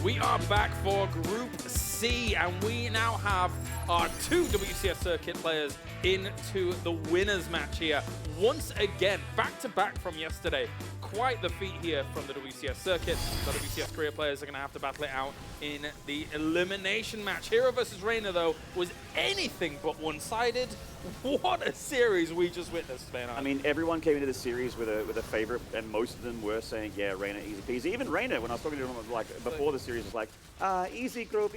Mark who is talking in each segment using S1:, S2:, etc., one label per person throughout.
S1: We are back for Group C, and we now have our two WCS circuit players into the winners match here. Once again, back-to-back from yesterday. Quite the feat here from the WCS circuit. The WCS career players are going to have to battle it out in the elimination match. Hero versus Reynor, though, was anything but one-sided. What a series we just witnessed, man.
S2: I mean, everyone came into the series with a favorite, and most of them were saying, yeah, Reynor, easy peasy. Even Reynor, when I was talking to him like before the series, was like, easy group,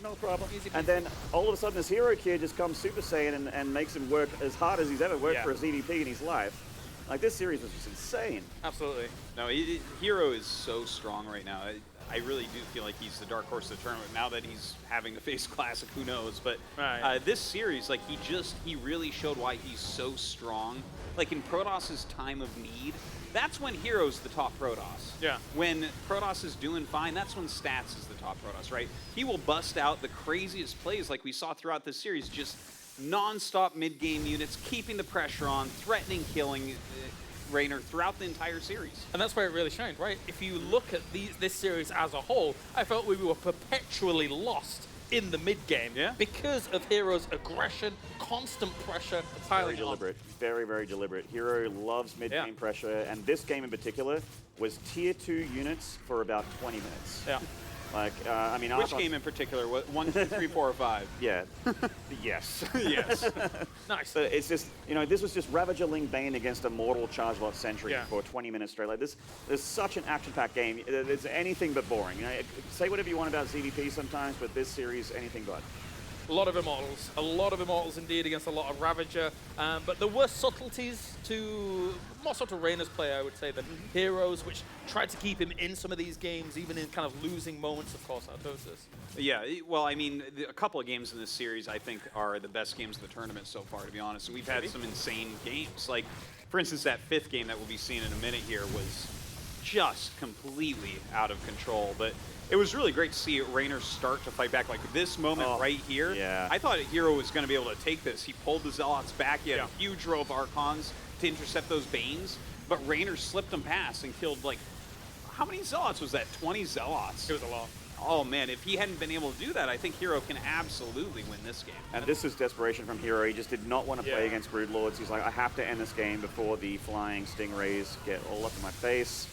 S2: no problem. Easy and then all of a sudden this Hero kid just comes Super Saiyan and makes him work as hard as he's ever worked for a ZVP in his life. Like, this series was just insane.
S1: Absolutely.
S3: No, Hero is so strong right now. I really do feel like he's the dark horse of the tournament. Now that he's having to face Classic, who knows? But this series, like, he really showed why he's so strong. Like, in Protos's time of need, that's when Hero's the top Protoss.
S1: Yeah.
S3: When Protoss is doing fine, that's when Stats is the top Protoss, right? He will bust out the craziest plays like we saw throughout this series, just non-stop mid-game units, keeping the pressure on, threatening killing Reynor throughout the entire series.
S1: And that's where it really shined, right? If you look at this series as a whole, I felt we were perpetually lost in the mid-game because of Hero's aggression, constant pressure, piling
S2: Very deliberate, very deliberate. Hero loves mid-game pressure, and this game in particular was tier 2 units for about 20 minutes.
S1: Yeah.
S2: Like, I mean,
S3: which game in particular? 1, 2, 3, 4, or 5?
S2: Yeah. Yes.
S3: Yes.
S1: Nice.
S2: So it's just, you know, this was just Ravager Ling Bane against a mortal Chargebot Sentry for 20 minutes straight. Like, this is such an action-packed game. It's anything but boring. You know, say whatever you want about ZVP sometimes, but this series, anything but.
S1: A lot of Immortals indeed against a lot of Ravager, but there were subtleties to more sort of Reynor's play, I would say, than Heroes, which tried to keep him in some of these games, even in kind of losing moments, of course, Artosis.
S3: Yeah, well, I mean, a couple of games in this series I think are the best games of the tournament so far, to be honest. And we've had some insane games. Like, for instance, that 5th game that we'll be seeing in a minute here was just completely out of control, but it was really great to see Reynor start to fight back. Like this moment right here, I thought Hero was going to be able to take this. He pulled the Zealots back. He had a huge row of Archons to intercept those Banes, but Reynor slipped them past and killed, like, how many Zealots was that? 20 Zealots.
S1: It was a lot.
S3: Oh, man, if he hadn't been able to do that, I think Hero can absolutely win this game.
S2: And this was desperation from Hero. He just did not want to play against Broodlords. He's like, I have to end this game before the flying Stingrays get all up in my face.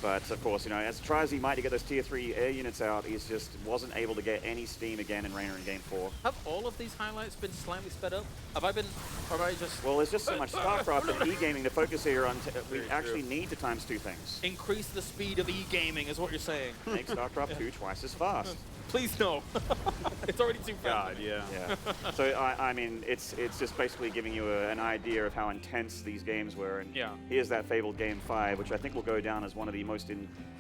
S2: But, of course, you know, as try as he might to get those tier 3 air units out, he just wasn't able to get any steam again in Reynor in Game 4.
S1: Have all of these highlights been slightly sped up? Have I just...
S2: Well, there's just so much StarCraft and e-gaming to focus here on. We actually need to times 2 things.
S1: Increase the speed of e-gaming is what you're saying.
S2: Make StarCraft 2 twice as fast.
S1: Please no. It's already too fast.
S3: God, yeah.
S2: So, I mean, it's just basically giving you an idea of how intense these games were. And here's that fabled Game 5, which I think will go down as one of the most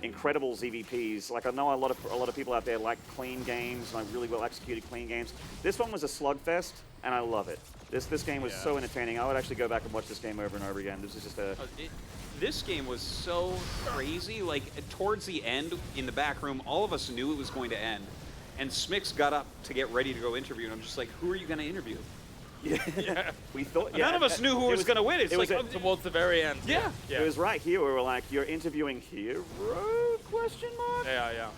S2: incredible ZVPs. Like, I know a lot of people out there like clean games, like really well executed clean games. This one was a slugfest, and I love it. This game was so entertaining. I would actually go back and watch this game over and over again. This is just a...
S3: This game was so crazy. Like, towards the end, in the back room, all of us knew it was going to end. And Smix got up to get ready to go interview, and I'm just like, who are you going to interview?
S2: We thought...
S3: None of us knew who was going to win. It's like
S1: towards the very end.
S2: It was right here where we were like, you're interviewing Hero? Question mark?
S1: Yeah.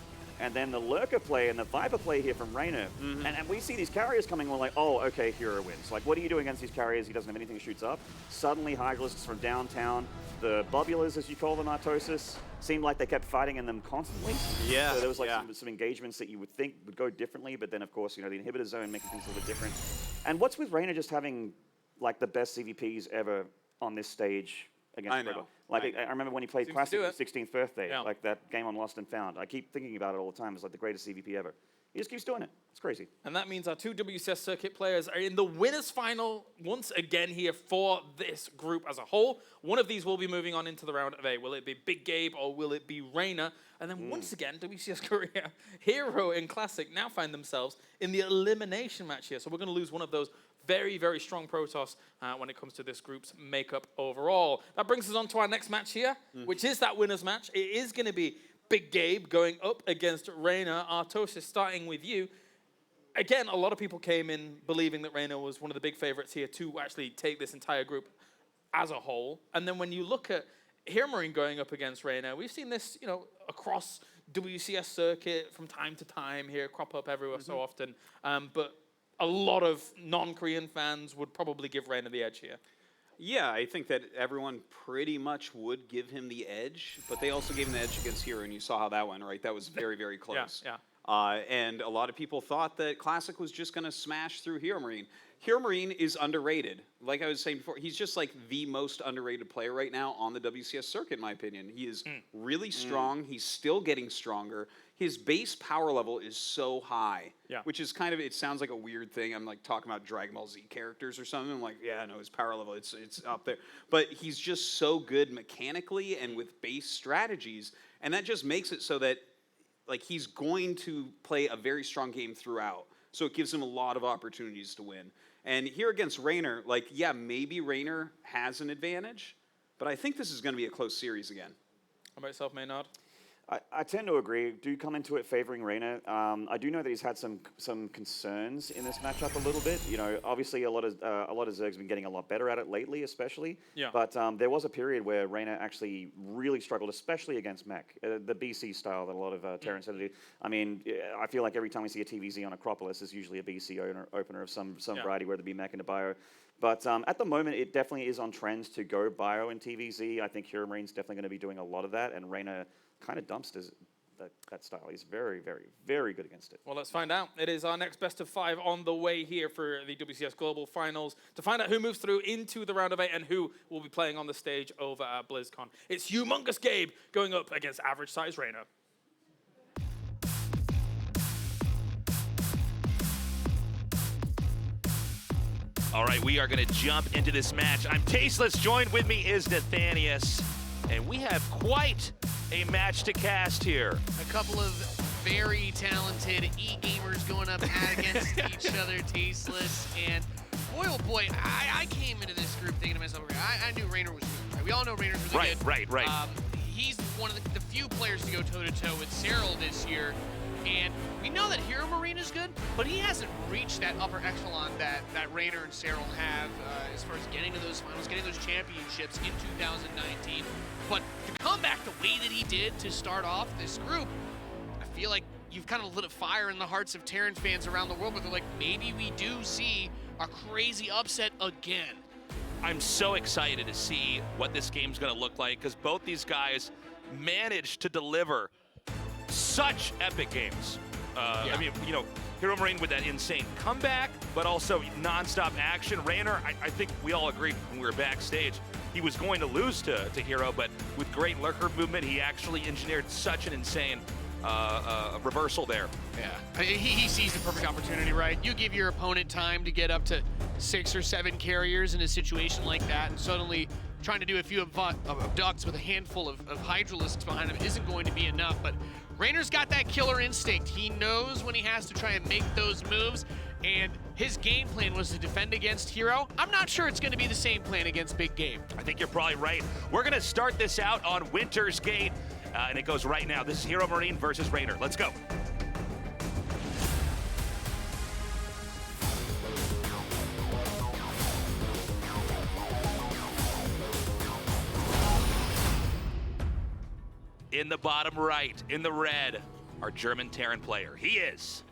S2: And then the Lurker play and the Viper play here from Reynor. And we see these carriers coming, we're like, oh, okay, Hero wins. Like, what do you do against these carriers? He doesn't have anything that shoots up. Suddenly, Hydralisks from downtown, the Bubulas, as you call them, Artosis, seemed like they kept fighting in them constantly.
S3: Yeah.
S2: So there was like some engagements that you would think would go differently, but then, of course, you know, the inhibitor zone making things a little bit different. And what's with Reynor just having, like, the best CVPs ever on this stage against Reynor? Like, I remember when he played Classic on his 16th birthday, like that game on Lost and Found. I keep thinking about it all the time. It's like the greatest CVP ever. He just keeps doing it. It's crazy.
S1: And that means our two WCS circuit players are in the winners final once again here for this group as a whole. One of these will be moving on into the round of 8. Will it be Big Gabe or will it be Reynor? And then once again, WCS Korea, Hero and Classic now find themselves in the elimination match here. So we're going to lose one of those very, very strong Protoss when it comes to this group's makeup overall. That brings us on to our next match here, which is that winners match. It is going to be Big Gabe going up against Reynor. Artosis, starting with you. Again, a lot of people came in believing that Reynor was one of the big favorites here to actually take this entire group as a whole. And then when you look at HeRoMaRinE going up against Reynor, we've seen this, you know, across WCS circuit from time to time here, crop up everywhere so often. But a lot of non-Korean fans would probably give Reynor the edge here.
S3: Yeah, I think that everyone pretty much would give him the edge, but they also gave him the edge against Hero, and you saw how that went, right? That was very, very close.
S1: Yeah.
S3: And a lot of people thought that Classic was just going to smash through HeRoMaRinE. HeRoMaRinE is underrated. Like I was saying before, he's just like the most underrated player right now on the WCS circuit, in my opinion. He is really strong. He's still getting stronger. His base power level is so high, which is kind of, it sounds like a weird thing. I'm like talking about Dragon Ball Z characters or something. I'm like, yeah, no, his power level, it's up there. But he's just so good mechanically and with base strategies. And that just makes it so that like he's going to play a very strong game throughout. So it gives him a lot of opportunities to win. And here against Reynor, like, yeah, maybe Reynor has an advantage, but I think this is going to be a close series again.
S1: How about yourself, Maynard?
S2: I tend to agree. Do come into it favoring Reynor. I do know that he's had some concerns in this matchup a little bit. You know, obviously a lot of Zerg's been getting a lot better at it lately, especially.
S1: Yeah.
S2: But there was a period where Reynor actually really struggled, especially against mech, the BC style that a lot of Terrans had to do. I mean, I feel like every time we see a TvZ on Acropolis, there's usually a BC opener of some variety, whether it be mech into bio. But at the moment, it definitely is on trend to go bio in TvZ. I think HeRoMaRiNE's definitely going to be doing a lot of that, and Reynor kind of dumps that style. He's very, very, very good against it.
S1: Well, let's find out. It is our next best of 5 on the way here for the WCS Global Finals to find out who moves through into the round of 8 and who will be playing on the stage over at BlizzCon. It's Humongous Gabe going up against average size Reynor.
S4: All right, we are going to jump into this match. I'm Tasteless. Joined with me is Nathanius, and we have quite a match to cast here.
S5: A couple of very talented e-gamers going up against each other, Tasteless. And boy, oh boy, I came into this group thinking to myself, I knew Reynor was good. Right? We all know Reynor's really good.
S4: Right.
S5: He's one of the few players to go toe-to-toe with Cyril this year. And we know that HeRoMaRinE is good, but he hasn't reached that upper echelon that Reynor and Cyril have as far as getting to those finals, getting those championships in 2019. But to come back the way that he did to start off this group, I feel like you've kind of lit a fire in the hearts of Terran fans around the world, but they're like, maybe we do see a crazy upset again.
S4: I'm so excited to see what this game's going to look like, because both these guys managed to deliver such epic games. I mean, you know, HeRoMaRinE with that insane comeback, but also non-stop action. Reynor, I think we all agreed when we were backstage, he was going to lose to Hero, but with great lurker movement, he actually engineered such an insane reversal there.
S5: Yeah, he sees the perfect opportunity, right? You give your opponent time to get up to 6 or 7 carriers in a situation like that, and suddenly trying to do a few abducts with a handful of Hydralisks behind him isn't going to be enough. But Reynor's got that killer instinct. He knows when he has to try and make those moves, and his game plan was to defend against Hero. I'm not sure it's going to be the same plan against Big Game.
S4: I think you're probably right. We're going to start this out on Winter's Gate, and it goes right now. This is HeRoMaRinE versus Reynor. Let's go. In the bottom right, in the red, our German Terran player. He is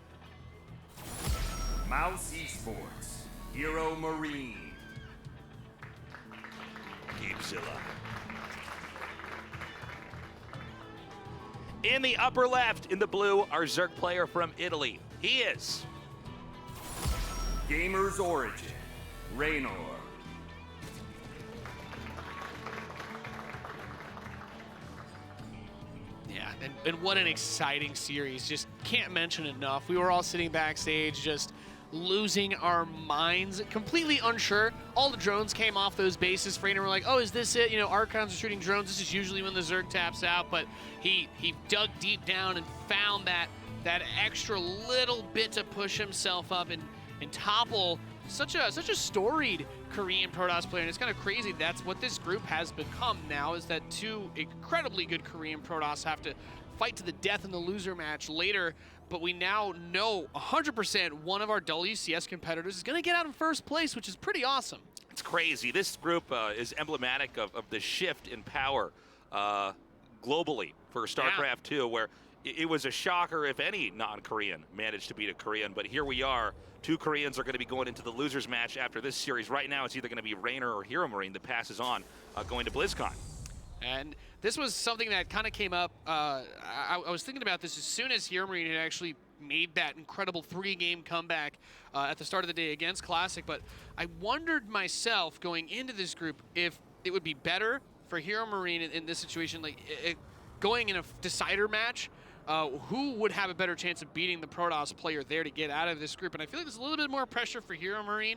S6: Mouse Esports, HeRoMaRinE.
S4: Gamezilla. In the upper left, in the blue, our Zerg player from Italy. He is
S6: Gamers Origin, Reynor.
S5: Yeah, and what an exciting series. Just can't mention enough. We were all sitting backstage just losing our minds, completely unsure. All the drones came off those bases. Reynor were like, oh, is this it? You know, Archons are shooting drones. This is usually when the Zerg taps out, but he dug deep down and found that extra little bit to push himself up and topple such a storied Korean Protoss player. And it's kind of crazy. That's what this group has become now, is that 2 incredibly good Korean Protoss have to fight to the death in the loser match later. But we now know 100% one of our WCS competitors is going to get out in first place, which is pretty awesome.
S4: It's crazy. This group is emblematic of the shift in power globally for StarCraft 2, where it was a shocker if any non-Korean managed to beat a Korean, but here we are. 2 Koreans are going to be going into the losers match after this series. Right now, it's either going to be Reynor or HeRoMaRinE that passes on going to BlizzCon.
S5: And this was something that kind of came up. I was thinking about this as soon as HeRoMaRinE had actually made that incredible 3-game comeback at the start of the day against Classic. But I wondered myself going into this group if it would be better for HeRoMaRinE in this situation, like going in a decider match. Who would have a better chance of beating the Protoss player there to get out of this group? And I feel like there's a little bit more pressure for HeRoMaRinE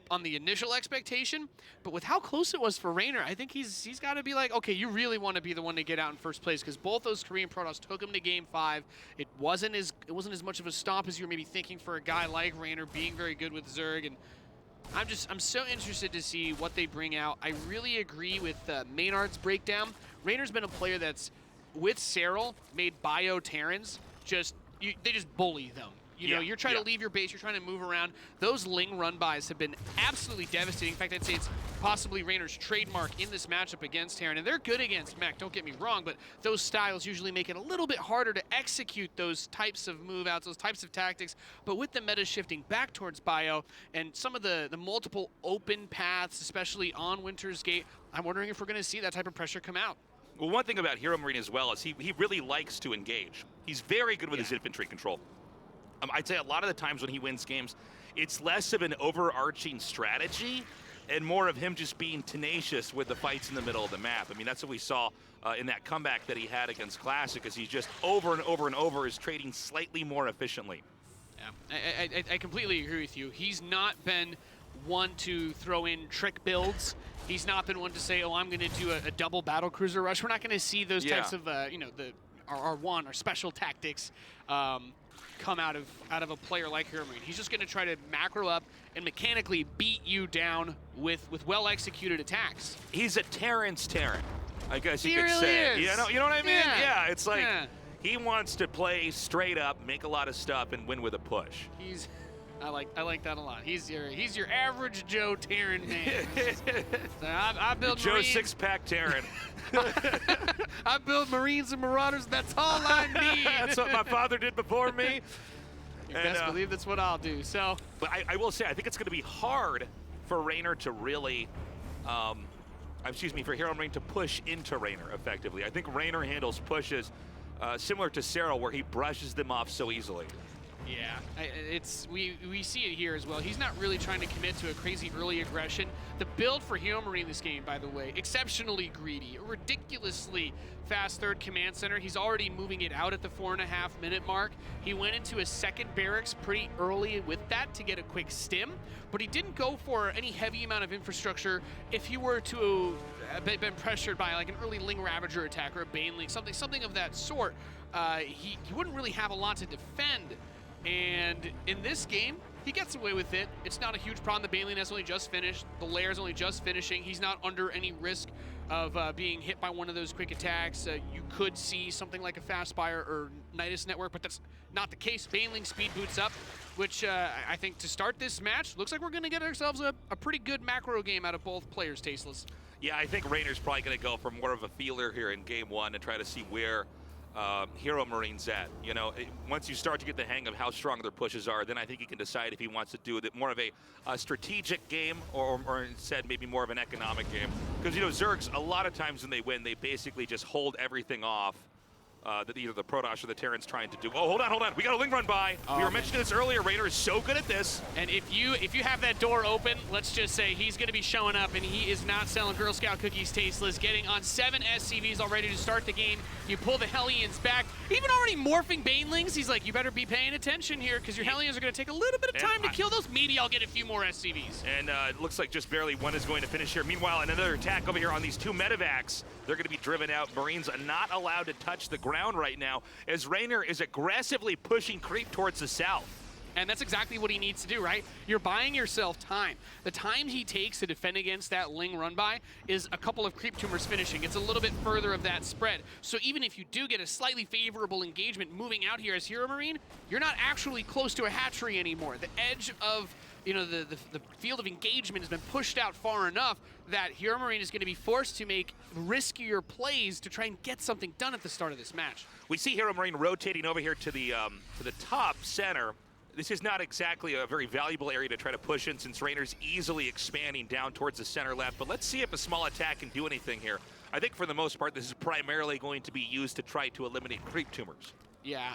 S5: on the initial expectation, but with how close it was for Reynor, I think he's got to be like, okay, you really want to be the one to get out in first place, because both those Korean Protoss took him to Game 5. It wasn't as much of a stomp as you were maybe thinking for a guy like Reynor, being very good with Zerg, and I'm so interested to see what they bring out. I really agree with Maynard's breakdown. Raynor's been a player that's, with Serral, made Bio Terrans they just bully them. You know, you're trying to leave your base, you're trying to move around. Those Ling run-bys have been absolutely devastating. In fact, I'd say it's possibly Raynor's trademark in this matchup against Terran. And they're good against mech, don't get me wrong, but those styles usually make it a little bit harder to execute those types of move-outs, those types of tactics. But with the meta shifting back towards Bio and some of the multiple open paths, especially on Winter's Gate, I'm wondering if we're going to see that type of pressure come out.
S4: Well, one thing about HeRoMaRinE as well is he really likes to engage. He's very good with his infantry control. I'd say a lot of the times when he wins games, it's less of an overarching strategy and more of him just being tenacious with the fights in the middle of the map. I mean, that's what we saw in that comeback that he had against Classic, as he's just over and over and over is trading slightly more efficiently.
S5: Yeah, I completely agree with you. He's not been one to throw in trick builds. He's not been one to say, oh, I'm going to do a double battle cruiser rush. We're not going to see those types of, you know, our special tactics come out of a player like HeRoMaRinE. He's just going to try to macro up and mechanically beat you down with well-executed attacks.
S4: He's a Terran's Terran, I guess you
S5: He
S4: could
S5: really
S4: say.
S5: is.
S4: You know what I mean?
S5: Yeah.
S4: It's like he wants to play straight up, make a lot of stuff, and win with a push.
S5: I like that a lot. He's your average Joe Terran man. So I build
S4: Joe
S5: Marines.
S4: six-pack Terran.
S5: I build Marines and Marauders. That's all I need.
S4: That's what my father did before me.
S5: You best believe that's what I'll do. So,
S4: but I will say, I think it's going to be hard for Reynor to really, for HeRoMaRinE to push into Reynor effectively. I think Reynor handles pushes similar to Serral, where he brushes them off so easily.
S5: Yeah, we see it here as well. He's not really trying to commit to a crazy early aggression. The build for HeRoMaRinE in this game, by the way, exceptionally greedy, a ridiculously fast third command center. He's already moving it out at the 4.5-minute mark. He went into a second barracks pretty early with that to get a quick stim, but he didn't go for any heavy amount of infrastructure. If he were to have been pressured by like an early Ling Ravager attack or a Baneling, something of that sort, he wouldn't really have a lot to defend. And in this game, he gets away with it. It's not a huge problem. The Baneling has only just finished. The Lair's only just finishing. He's not under any risk of being hit by one of those quick attacks. You could see something like a Fastfire or Nidus Network, but that's not the case. Baneling speed boots up, which I think to start this match, looks like we're going to get ourselves a pretty good macro game out of both players, Tasteless.
S4: Yeah, I think Raynor's probably going to go for more of a feeler here in game 1 and try to see where HeRoMaRiNE's at. You know, once you start to get the hang of how strong their pushes are, then I think he can decide if he wants to do more of a strategic game or instead maybe more of an economic game. Because, you know, Zergs, a lot of times when they win, they basically just hold everything off that either the Protoss or the Terran's trying to do. Oh, hold on. We got a Ling run by. We were mentioning this earlier. Reynor is so good at this.
S5: And if you have that door open, let's just say he's going to be showing up, and he is not selling Girl Scout cookies, Tasteless, getting on 7 SCVs already to start the game. You pull the Hellions back, even already morphing Banelings. He's like, you better be paying attention here, because your Hellions are going to take a little bit of time to kill those. Maybe I'll get a few more SCVs.
S4: And it looks like just barely one is going to finish here. Meanwhile, another attack over here on these 2 medevacs. They're going to be driven out. Marines are not allowed to touch the ground right now, as Reynor is aggressively pushing creep towards the south.
S5: And that's exactly what he needs to do, right? You're buying yourself time. The time he takes to defend against that Ling run-by is a couple of creep tumors finishing. It's a little bit further of that spread. So even if you do get a slightly favorable engagement moving out here as HeRoMaRinE, you're not actually close to a hatchery anymore. The edge of the field of engagement has been pushed out far enough that HeRoMaRinE is going to be forced to make riskier plays to try and get something done at the start of this match.
S4: We see HeRoMaRinE rotating over here to the top center. This is not exactly a very valuable area to try to push in since Reynor's easily expanding down towards the center left. But let's see if a small attack can do anything here. I think for the most part, this is primarily going to be used to try to eliminate creep tumors.
S5: Yeah,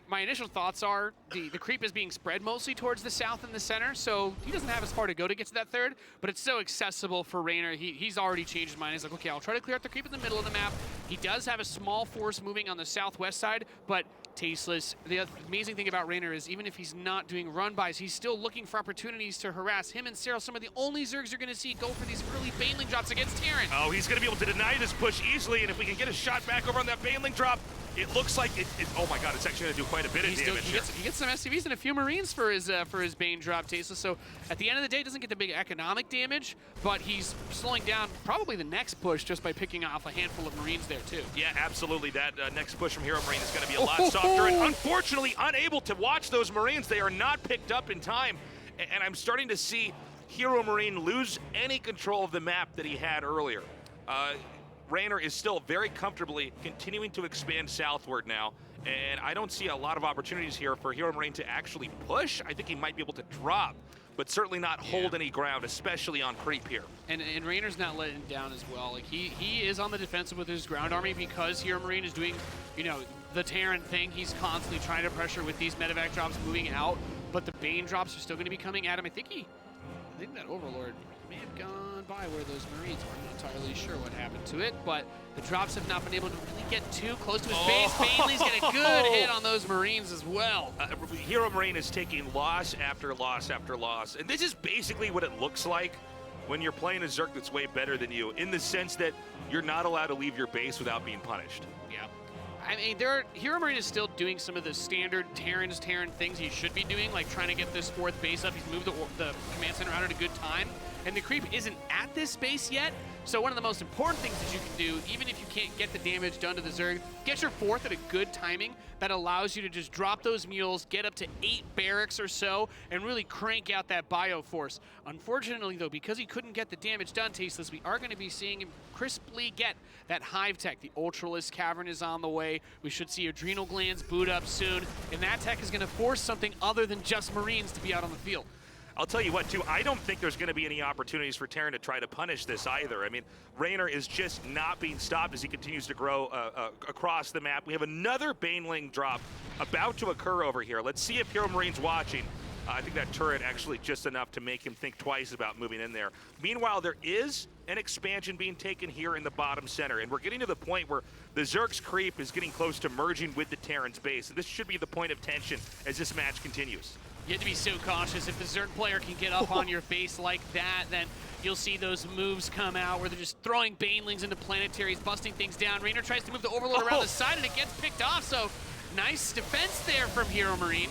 S5: my initial thoughts are the creep is being spread mostly towards the south and the center, so he doesn't have as far to go to get to that third, but it's so accessible for Reynor. He's already changed his mind. He's like, okay, I'll try to clear out the creep in the middle of the map. He does have a small force moving on the southwest side, but tasteless. The amazing thing about Reynor is even if he's not doing run-bys, he's still looking for opportunities to harass him and Cyril. Some of the only Zergs you're going to see go for these early Baneling drops against Terran.
S4: Oh, he's going to be able to deny this push easily, and if we can get a shot back over on that Baneling drop, it looks like oh my god, it's actually going to do quite a bit of damage here.
S5: He gets some SCVs and a few Marines for his Bane drop, Tasteless. So at the end of the day, doesn't get the big economic damage, but he's slowing down probably the next push just by picking off a handful of Marines there too.
S4: Yeah, absolutely. That next push from HeRoMaRinE is going to be a lot softer, and unfortunately unable to watch those Marines. They are not picked up in time, and I'm starting to see HeRoMaRinE lose any control of the map that he had earlier. Reynor is still very comfortably continuing to expand southward now, and I don't see a lot of opportunities here for HeRoMaRinE to actually push. I think he might be able to drop, but certainly not hold any ground, especially on creep here. And
S5: Reynor's not letting down as well. Like he is on the defensive with his ground army because HeRoMaRinE is doing, the Terran thing. He's constantly trying to pressure with these medevac drops moving out, but the Bane drops are still going to be coming at him. I think that Overlord may have gone by where those Marines were. I'm not entirely sure what happened to it, but the drops have not been able to really get too close to his base. Bailey's get a good hit on those Marines as well.
S4: HeRoMaRinE is taking loss after loss after loss, and this is basically what it looks like when you're playing a Zerg that's way better than you, in the sense that you're not allowed to leave your base without being punished.
S5: Yeah. I mean, HeRoMaRinE is still doing some of the standard Terran things he should be doing, like trying to get this fourth base up. He's moved the command center out at a good time, and the creep isn't at this base yet. So one of the most important things that you can do, even if you can't get the damage done to the Zerg, get your fourth at a good timing that allows you to just drop those mules, get up to 8 barracks or so, and really crank out that bio force. Unfortunately, though, because he couldn't get the damage done, Tasteless, we are going to be seeing him crisply get that hive tech. The Ultralisk Cavern is on the way. We should see Adrenal Glands boot up soon, and that tech is going to force something other than just Marines to be out on the field.
S4: I'll tell you what, too, I don't think there's going to be any opportunities for Terran to try to punish this either. I mean, Reynor is just not being stopped as he continues to grow across the map. We have another Baneling drop about to occur over here. Let's see if HeRoMaRinE's watching. I think that turret actually just enough to make him think twice about moving in there. Meanwhile, there is an expansion being taken here in the bottom center, and we're getting to the point where the Zerg's creep is getting close to merging with the Terran's base. And this should be the point of tension as this match continues.
S5: You have to be so cautious. If the Zerg player can get up on your base like that, then you'll see those moves come out where they're just throwing Banelings into planetaries, busting things down. Reynor tries to move the Overlord around the side, and it gets picked off, so nice defense there from HeRoMaRinE.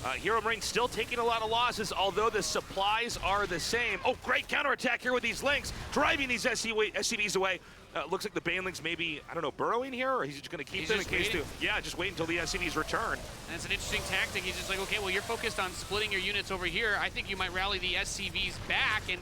S4: HeRoMaRinE still taking a lot of losses, although the supplies are the same. Oh, great counterattack here with these links, driving these SCVs away. Looks like the Banelings maybe, I don't know, burrowing here, or he's just going to keep them in case to... Yeah, just wait until the SCVs return.
S5: And it's an interesting tactic. He's just like, okay, well, you're focused on splitting your units over here. I think you might rally the SCVs back, and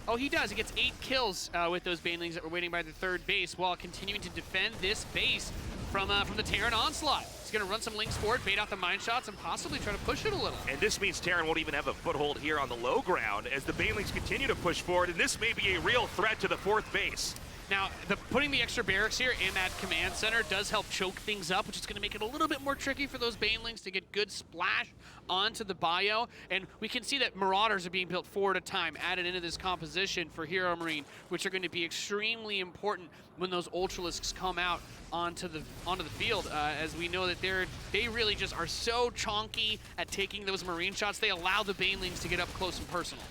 S5: oh, he does. He gets 8 kills with those Banelings that were waiting by the third base while continuing to defend this base from the Terran onslaught. He's going to run some links forward, bait out the mine shots, and possibly try to push it a little.
S4: And this means Terran won't even have a foothold here on the low ground as the Banelings continue to push forward, and this may be a real threat to the fourth base.
S5: Now, putting the extra barracks here in that command center does help choke things up, which is going to make it a little bit more tricky for those Banelings to get good splash onto the bio. And we can see that Marauders are being built 4 at a time, added into this composition for HeRoMaRinE, which are going to be extremely important when those Ultralisks come out onto the field, as we know that they really just are so chonky at taking those Marine shots. They allow the Banelings to get up close and personal.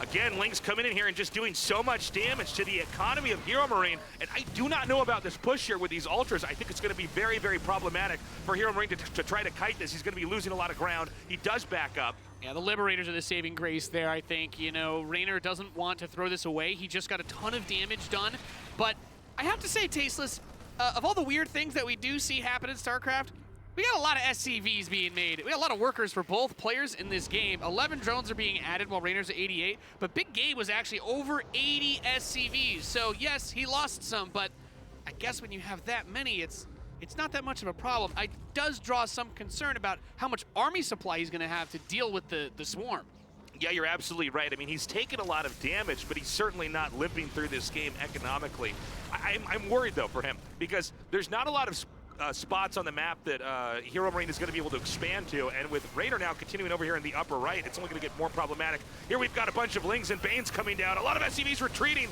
S4: Again, Ling's coming in here and just doing so much damage to the economy of HeRoMaRinE, and I do not know about this push here with these ultras. I think it's going to be very, very problematic for HeRoMaRinE to try to kite this. He's going to be losing a lot of ground. He does back up.
S5: Yeah, the Liberators are the saving grace there, I think. You know, Reynor doesn't want to throw this away. He just got a ton of damage done. But I have to say, Tasteless, of all the weird things that we do see happen in StarCraft, we got a lot of SCVs being made. We got a lot of workers for both players in this game. 11 drones are being added while Reynor's at 88, but Big Gabe was actually over 80 SCVs. So yes, he lost some, but I guess when you have that many, it's not that much of a problem. It does draw some concern about how much army supply he's gonna have to deal with the swarm.
S4: Yeah, you're absolutely right. I mean, he's taken a lot of damage, but he's certainly not limping through this game economically. I'm worried, though, for him, because there's not a lot of spots on the map that HeRoMaRinE is going to be able to expand to, and with Reynor now continuing over here in the upper right, it's only going to get more problematic. Here we've got a bunch of Lings and Banes coming down, a lot of SCVs retreating,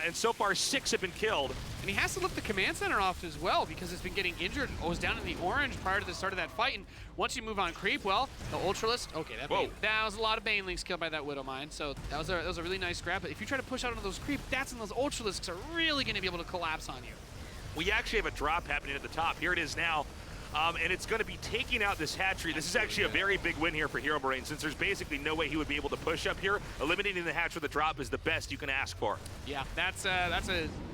S4: and so far 6 have been killed.
S5: And he has to lift the command center off as well because it's been getting injured. It was down in the orange prior to the start of that fight, and once you move on creep, well, the Ultralist, okay, that was a lot of Banelings killed by that Widow Mine, so that was a really nice grab, but if you try to push out into those creep, that's when those Ultralisks are really going to be able to collapse on you.
S4: We actually have a drop happening at the top. Here it is now. And it's going to be taking out this hatchery. This is actually a very big win here for HeRoMaRinE, since there's basically no way he would be able to push up here. Eliminating the hatch with the drop is the best you can ask for. Yeah,
S5: that's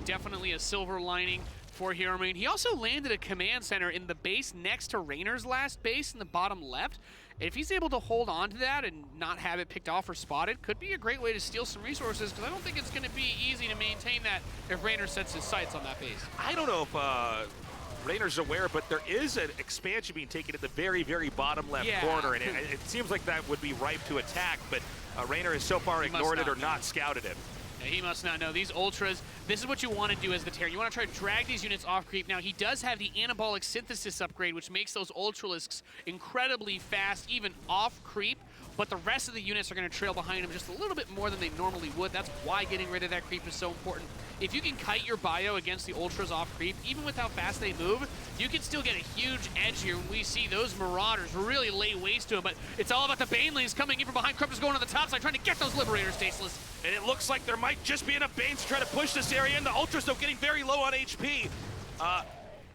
S5: definitely a silver lining for HeRoMaRinE. He also landed a command center in the base next to Reynor's last base in the bottom left. If he's able to hold on to that and not have it picked off or spotted, could be a great way to steal some resources, because I don't think it's going to be easy to maintain that if Reynor sets his sights on that base.
S4: I don't know if Reynor's aware, but there is an expansion being taken at the very, very bottom left corner, and it seems like that would be ripe to attack, but Reynor has so far ignored it or not scouted it.
S5: He must not know. These Ultras, this is what you want to do as the Terran. You want to try to drag these units off creep. Now, he does have the Anabolic Synthesis upgrade, which makes those Ultralisks incredibly fast, even off creep, but the rest of the units are going to trail behind him just a little bit more than they normally would. That's why getting rid of that creep is so important. If you can kite your bio against the Ultras off creep, even with how fast they move, you can still get a huge edge here when we see those Marauders really lay waste to him. But it's all about the Banelings coming in from behind. Corruptors going on the top side, trying to get those Liberators, Tasteless.
S4: And it looks like there might just be enough Banes to try to push this area, and the Ultras, though, getting very low on HP.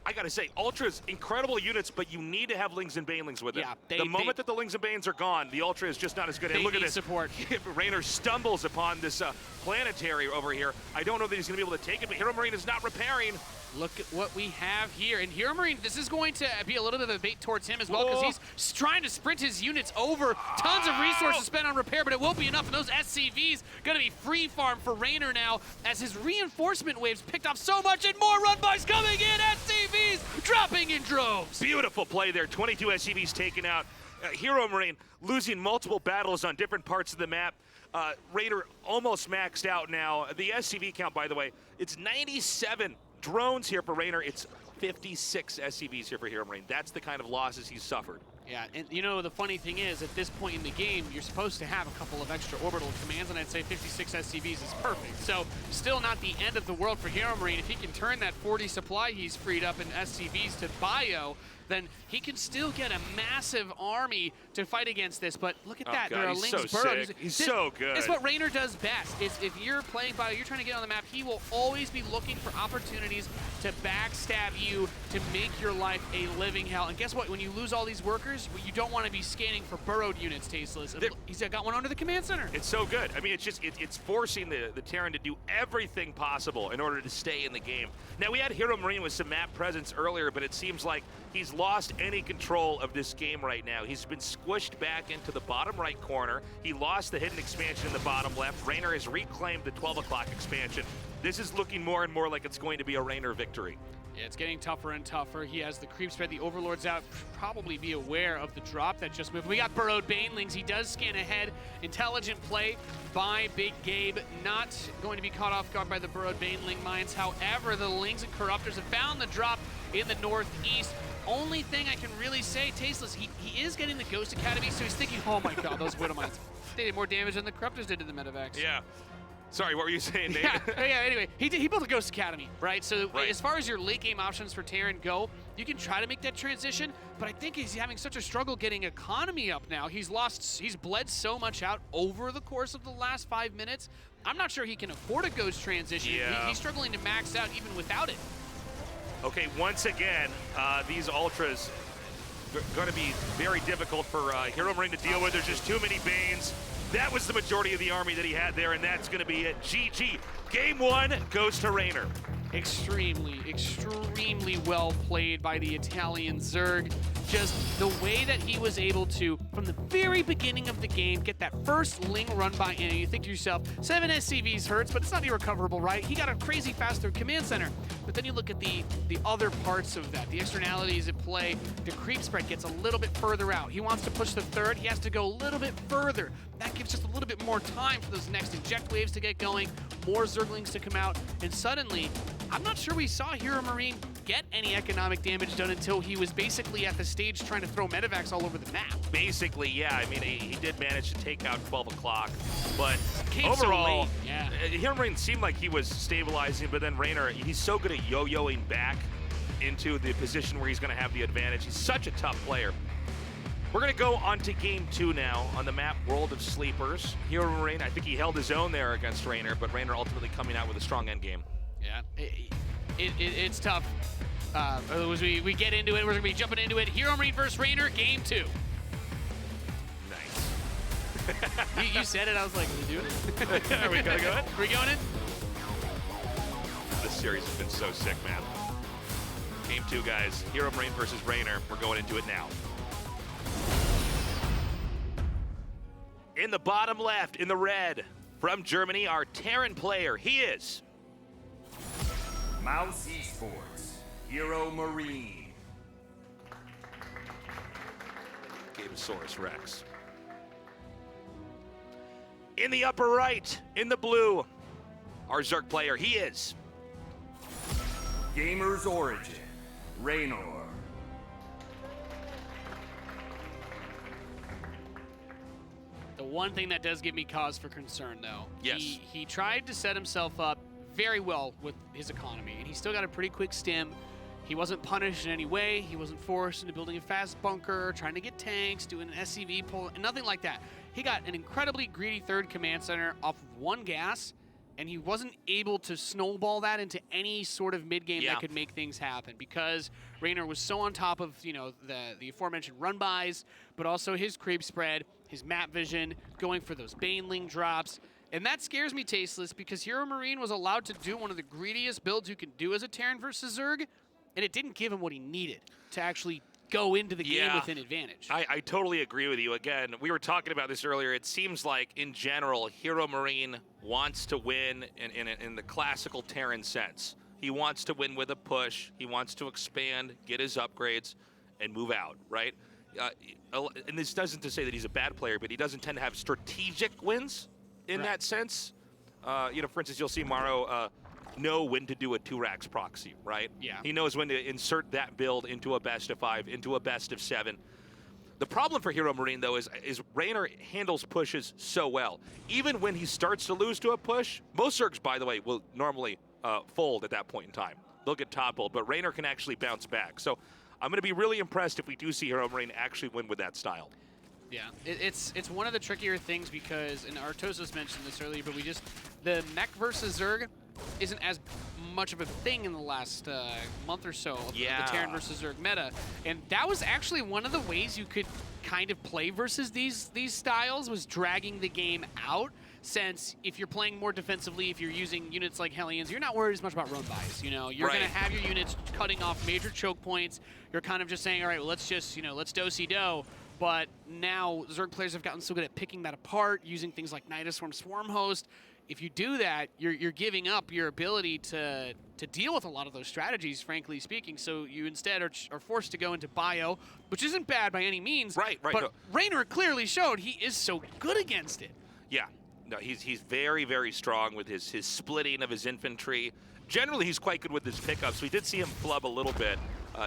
S4: I gotta say, Ultras, incredible units, but you need to have Lings and Banelings with them.
S5: Yeah,
S4: the moment that the Lings and Banes are gone, the Ultra is just not as good. And look at this.
S5: Support.
S4: Reynor stumbles upon this planetary over here. I don't know that he's gonna be able to take it, but HeRoMaRinE is not repairing.
S5: Look at what we have here. And HeRoMaRinE, this is going to be a little bit of a bait towards him as well, because he's trying to sprint his units over. Tons of resources spent on repair, but it won't be enough. And those SCVs going to be free farm for Reynor now, as his reinforcement waves picked up so much, and more run-bys coming in. SCVs dropping in droves.
S4: Beautiful play there. 22 SCVs taken out. HeRoMaRinE losing multiple battles on different parts of the map. Reynor almost maxed out now. The SCV count, by the way, it's 97 drones here for Reynor. It's 56 SCVs here for HeRoMaRinE. That's the kind of losses he's suffered.
S5: Yeah, and you know, the funny thing is, at this point in the game, you're supposed to have a couple of extra orbital commands, and I'd say 56 SCVs is perfect. So, still not the end of the world for HeRoMaRinE. If he can turn that 40 supply he's freed up in SCVs to bio, then he can still get a massive army to fight against this. But look at that.
S4: God,
S5: there are
S4: he's
S5: Lings
S4: so
S5: burrowed.
S4: sick. He's so good.
S5: It's what Reynor does best. If you're playing bio, you're trying to get on the map, he will always be looking for opportunities to backstab you, to make your life a living hell. And guess what? When you lose all these workers, you don't want to be scanning for burrowed units, Tasteless. He's got one under the command center.
S4: It's so good. I mean, it's just it's forcing the Terran to do everything possible in order to stay in the game. Now, we had HeRoMaRinE with some map presence earlier, but it seems like he's lost any control of this game right now. He's been squished back into the bottom right corner. He lost the hidden expansion in the bottom left. Reynor has reclaimed the 12 o'clock expansion. This is looking more and more like it's going to be a Reynor victory.
S5: Yeah, it's getting tougher and tougher. He has the creep spread, the Overlord's out. Probably be aware of the drop that just moved. We got burrowed Banelings. He does scan ahead. Intelligent play by Big Gabe. Not going to be caught off guard by the burrowed Baneling mines. However, the Lings and Corruptors have found the drop in the northeast. Only thing I can really say, Tasteless, he is getting the Ghost Academy, so he's thinking, oh my god, those Widow mines. They did more damage than the Corruptors did to the Medevacs.
S4: Yeah. Sorry, what were you saying, Nate?
S5: Yeah, anyway, he built a Ghost Academy, right? So as far as your late game options for Terran go, you can try to make that transition, but I think he's having such a struggle getting economy up now. He's bled so much out over the course of the last 5 minutes. I'm not sure he can afford a Ghost transition.
S4: Yeah.
S5: He's struggling to max out even without it.
S4: Okay, once again, these Ultras going to be very difficult for HeRoMaRinE to deal with. There's just too many Banes. That was the majority of the army that he had there, and that's going to be it. GG. Game 1 goes to Reynor.
S5: Extremely well played by the Italian Zerg. Just the way that he was able to, from the very beginning of the game, get that first Ling run by in. You think to yourself, 7 SCVs hurts, but it's not irrecoverable, right? He got a crazy fast through command center. But then you look at the other parts of that, the externalities at play. The creep spread gets a little bit further out. He wants to push the third. He has to go a little bit further. That gives just a little bit more time for those next inject waves to get going, more Zerglings to come out, and suddenly, I'm not sure we saw HeRoMaRinE get any economic damage done until he was basically at the stage trying to throw medevacs all over the map.
S4: Basically, yeah. I mean, he did manage to take out 12 o'clock, but
S5: Came
S4: overall,
S5: so late, yeah.
S4: HeRoMaRinE seemed like he was stabilizing, but then Reynor, he's so good at yo-yoing back into the position where he's going to have the advantage. He's such a tough player. We're going to go on to game 2 now on the map World of Sleepers. HeRoMaRinE, I think he held his own there against Reynor, but Reynor ultimately coming out with a strong endgame.
S5: Yeah, it's tough. As we get into it, we're going to be jumping into it. HeRoMaRinE versus Reynor, game 2.
S4: Nice.
S5: You said it, I was like, are we doing it?
S4: Are we going to go in?
S5: Are we going in?
S4: This series has been so sick, man. Game 2, guys. HeRoMaRinE versus Reynor. We're going into it now. In the bottom left, in the red, from Germany, our Terran player, he is
S6: Mouse Esports, HeRoMaRinE.
S4: Gamesaurus Rex. In the upper right, in the blue, our Zerg player, he is
S6: Gamers Origin, Reynor.
S5: The one thing that does give me cause for concern, though,
S4: yes,
S5: he tried to set himself up very well with his economy, and he still got a pretty quick stim. He wasn't punished in any way. He wasn't forced into building a fast bunker, trying to get tanks, doing an SCV pull, and nothing like that. He got an incredibly greedy third command center off of one gas, and he wasn't able to snowball that into any sort of mid-game that could make things happen because Reynor was so on top of, you know, the aforementioned run-bys, but also his creep spread, his map vision, going for those Baneling drops. And that scares me tasteless because HeRoMaRinE was allowed to do one of the greediest builds you can do as a Terran versus Zerg, and it didn't give him what he needed to actually go into the game with an advantage.
S4: I totally agree with you. Again, we were talking about this earlier. It seems like, in general, HeRoMaRinE wants to win in the classical Terran sense. He wants to win with a push. He wants to expand, get his upgrades, and move out, right? And this doesn't to say that he's a bad player, but he doesn't tend to have strategic wins in that sense. You know, for instance, you'll see Maro know when to do a 2-Rax proxy, right?
S5: Yeah.
S4: He knows when to insert that build into a best of 5, into a best of 7. The problem for HeRoMaRinE, though, is Reynor handles pushes so well. Even when he starts to lose to a push, most Zergs, by the way, will normally fold at that point in time. They'll get toppled, but Reynor can actually bounce back. So I'm going to be really impressed if we do see HeRoMaRinE actually win with that style.
S5: Yeah, it's one of the trickier things because, and Artosis mentioned this earlier, but the mech versus Zerg isn't as much of a thing in the last month or so of the Terran versus Zerg meta. And that was actually one of the ways you could kind of play versus these styles, was dragging the game out. Since if you're playing more defensively, if you're using units like Hellions, you're not worried as much about run buys. You know, you're going to have your units cutting off major choke points. You're kind of just saying, all right, well, let's just, you know, let's do-si-do. But now Zerg players have gotten so good at picking that apart, using things like Nidaswarm, Swarm Host. If you do that, you're giving up your ability to deal with a lot of those strategies, frankly speaking. So you instead are forced to go into bio, which isn't bad by any means.
S4: Right.
S5: But Reynor clearly showed he is so good against it.
S4: Yeah. No, he's very, very strong with his splitting of his infantry. Generally, he's quite good with his pickups. We did see him flub a little bit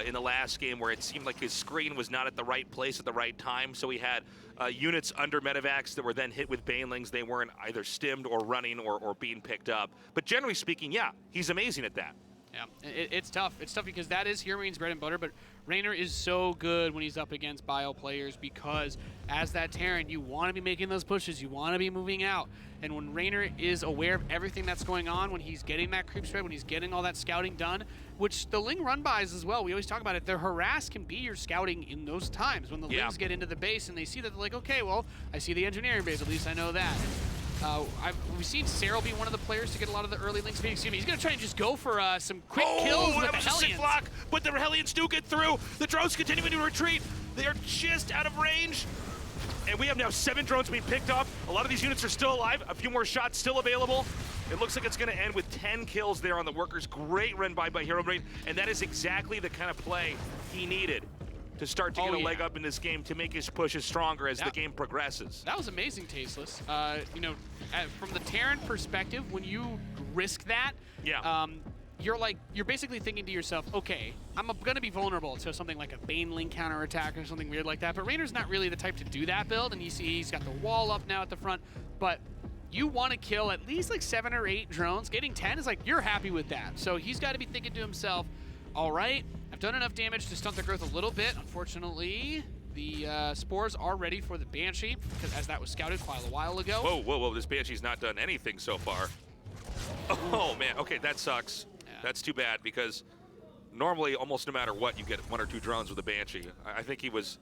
S4: in the last game where it seemed like his screen was not at the right place at the right time. So he had units under medevacs that were then hit with banelings. They weren't either stimmed or running or being picked up. But generally speaking, yeah, he's amazing at that.
S5: Yeah, it's tough. It's tough because that is HeRoMaRiNE's bread and butter, but Reynor is so good when he's up against bio players because as that Terran, you want to be making those pushes, you want to be moving out. And when Reynor is aware of everything that's going on, when he's getting that creep spread, when he's getting all that scouting done, which the Ling run-bys as well, we always talk about it, the harass can be your scouting in those times when the Lings get into the base and they see that they're like, okay, well, I see the engineering base, at least I know that. We've seen Cyril be one of the players to get a lot of the early Link speed. Excuse me, he's going to try and just go for some quick kills with
S4: that
S5: the
S4: was a sick
S5: Hellions.
S4: block, but the Hellions do get through. The drones continuing to retreat. They are just out of range. And we have now 7 drones being picked up. A lot of these units are still alive. A few more shots still available. It looks like it's going to end with 10 kills there on the workers. Great run by HeRoMaRiNE, and that is exactly the kind of play he needed to start to get a leg up in this game to make his pushes stronger as the game progresses.
S5: That was amazing, Tasteless. You know, from the Terran perspective, when you risk that, you're basically thinking to yourself, okay, I'm going to be vulnerable to something like a Baneling counterattack or something weird like that, but Reynor's not really the type to do that build, and you see he's got the wall up now at the front, but you want to kill at least like 7 or 8 drones. Getting 10 is like, you're happy with that. So he's got to be thinking to himself, all right, I've done enough damage to stunt the growth a little bit. Unfortunately, the spores are ready for the Banshee, because as that was scouted quite a while ago.
S4: Whoa, this Banshee's not done anything so far. Oh, man, okay, that sucks. Yeah. That's too bad, because normally, almost no matter what, you get 1 or 2 drones with a Banshee. I think he was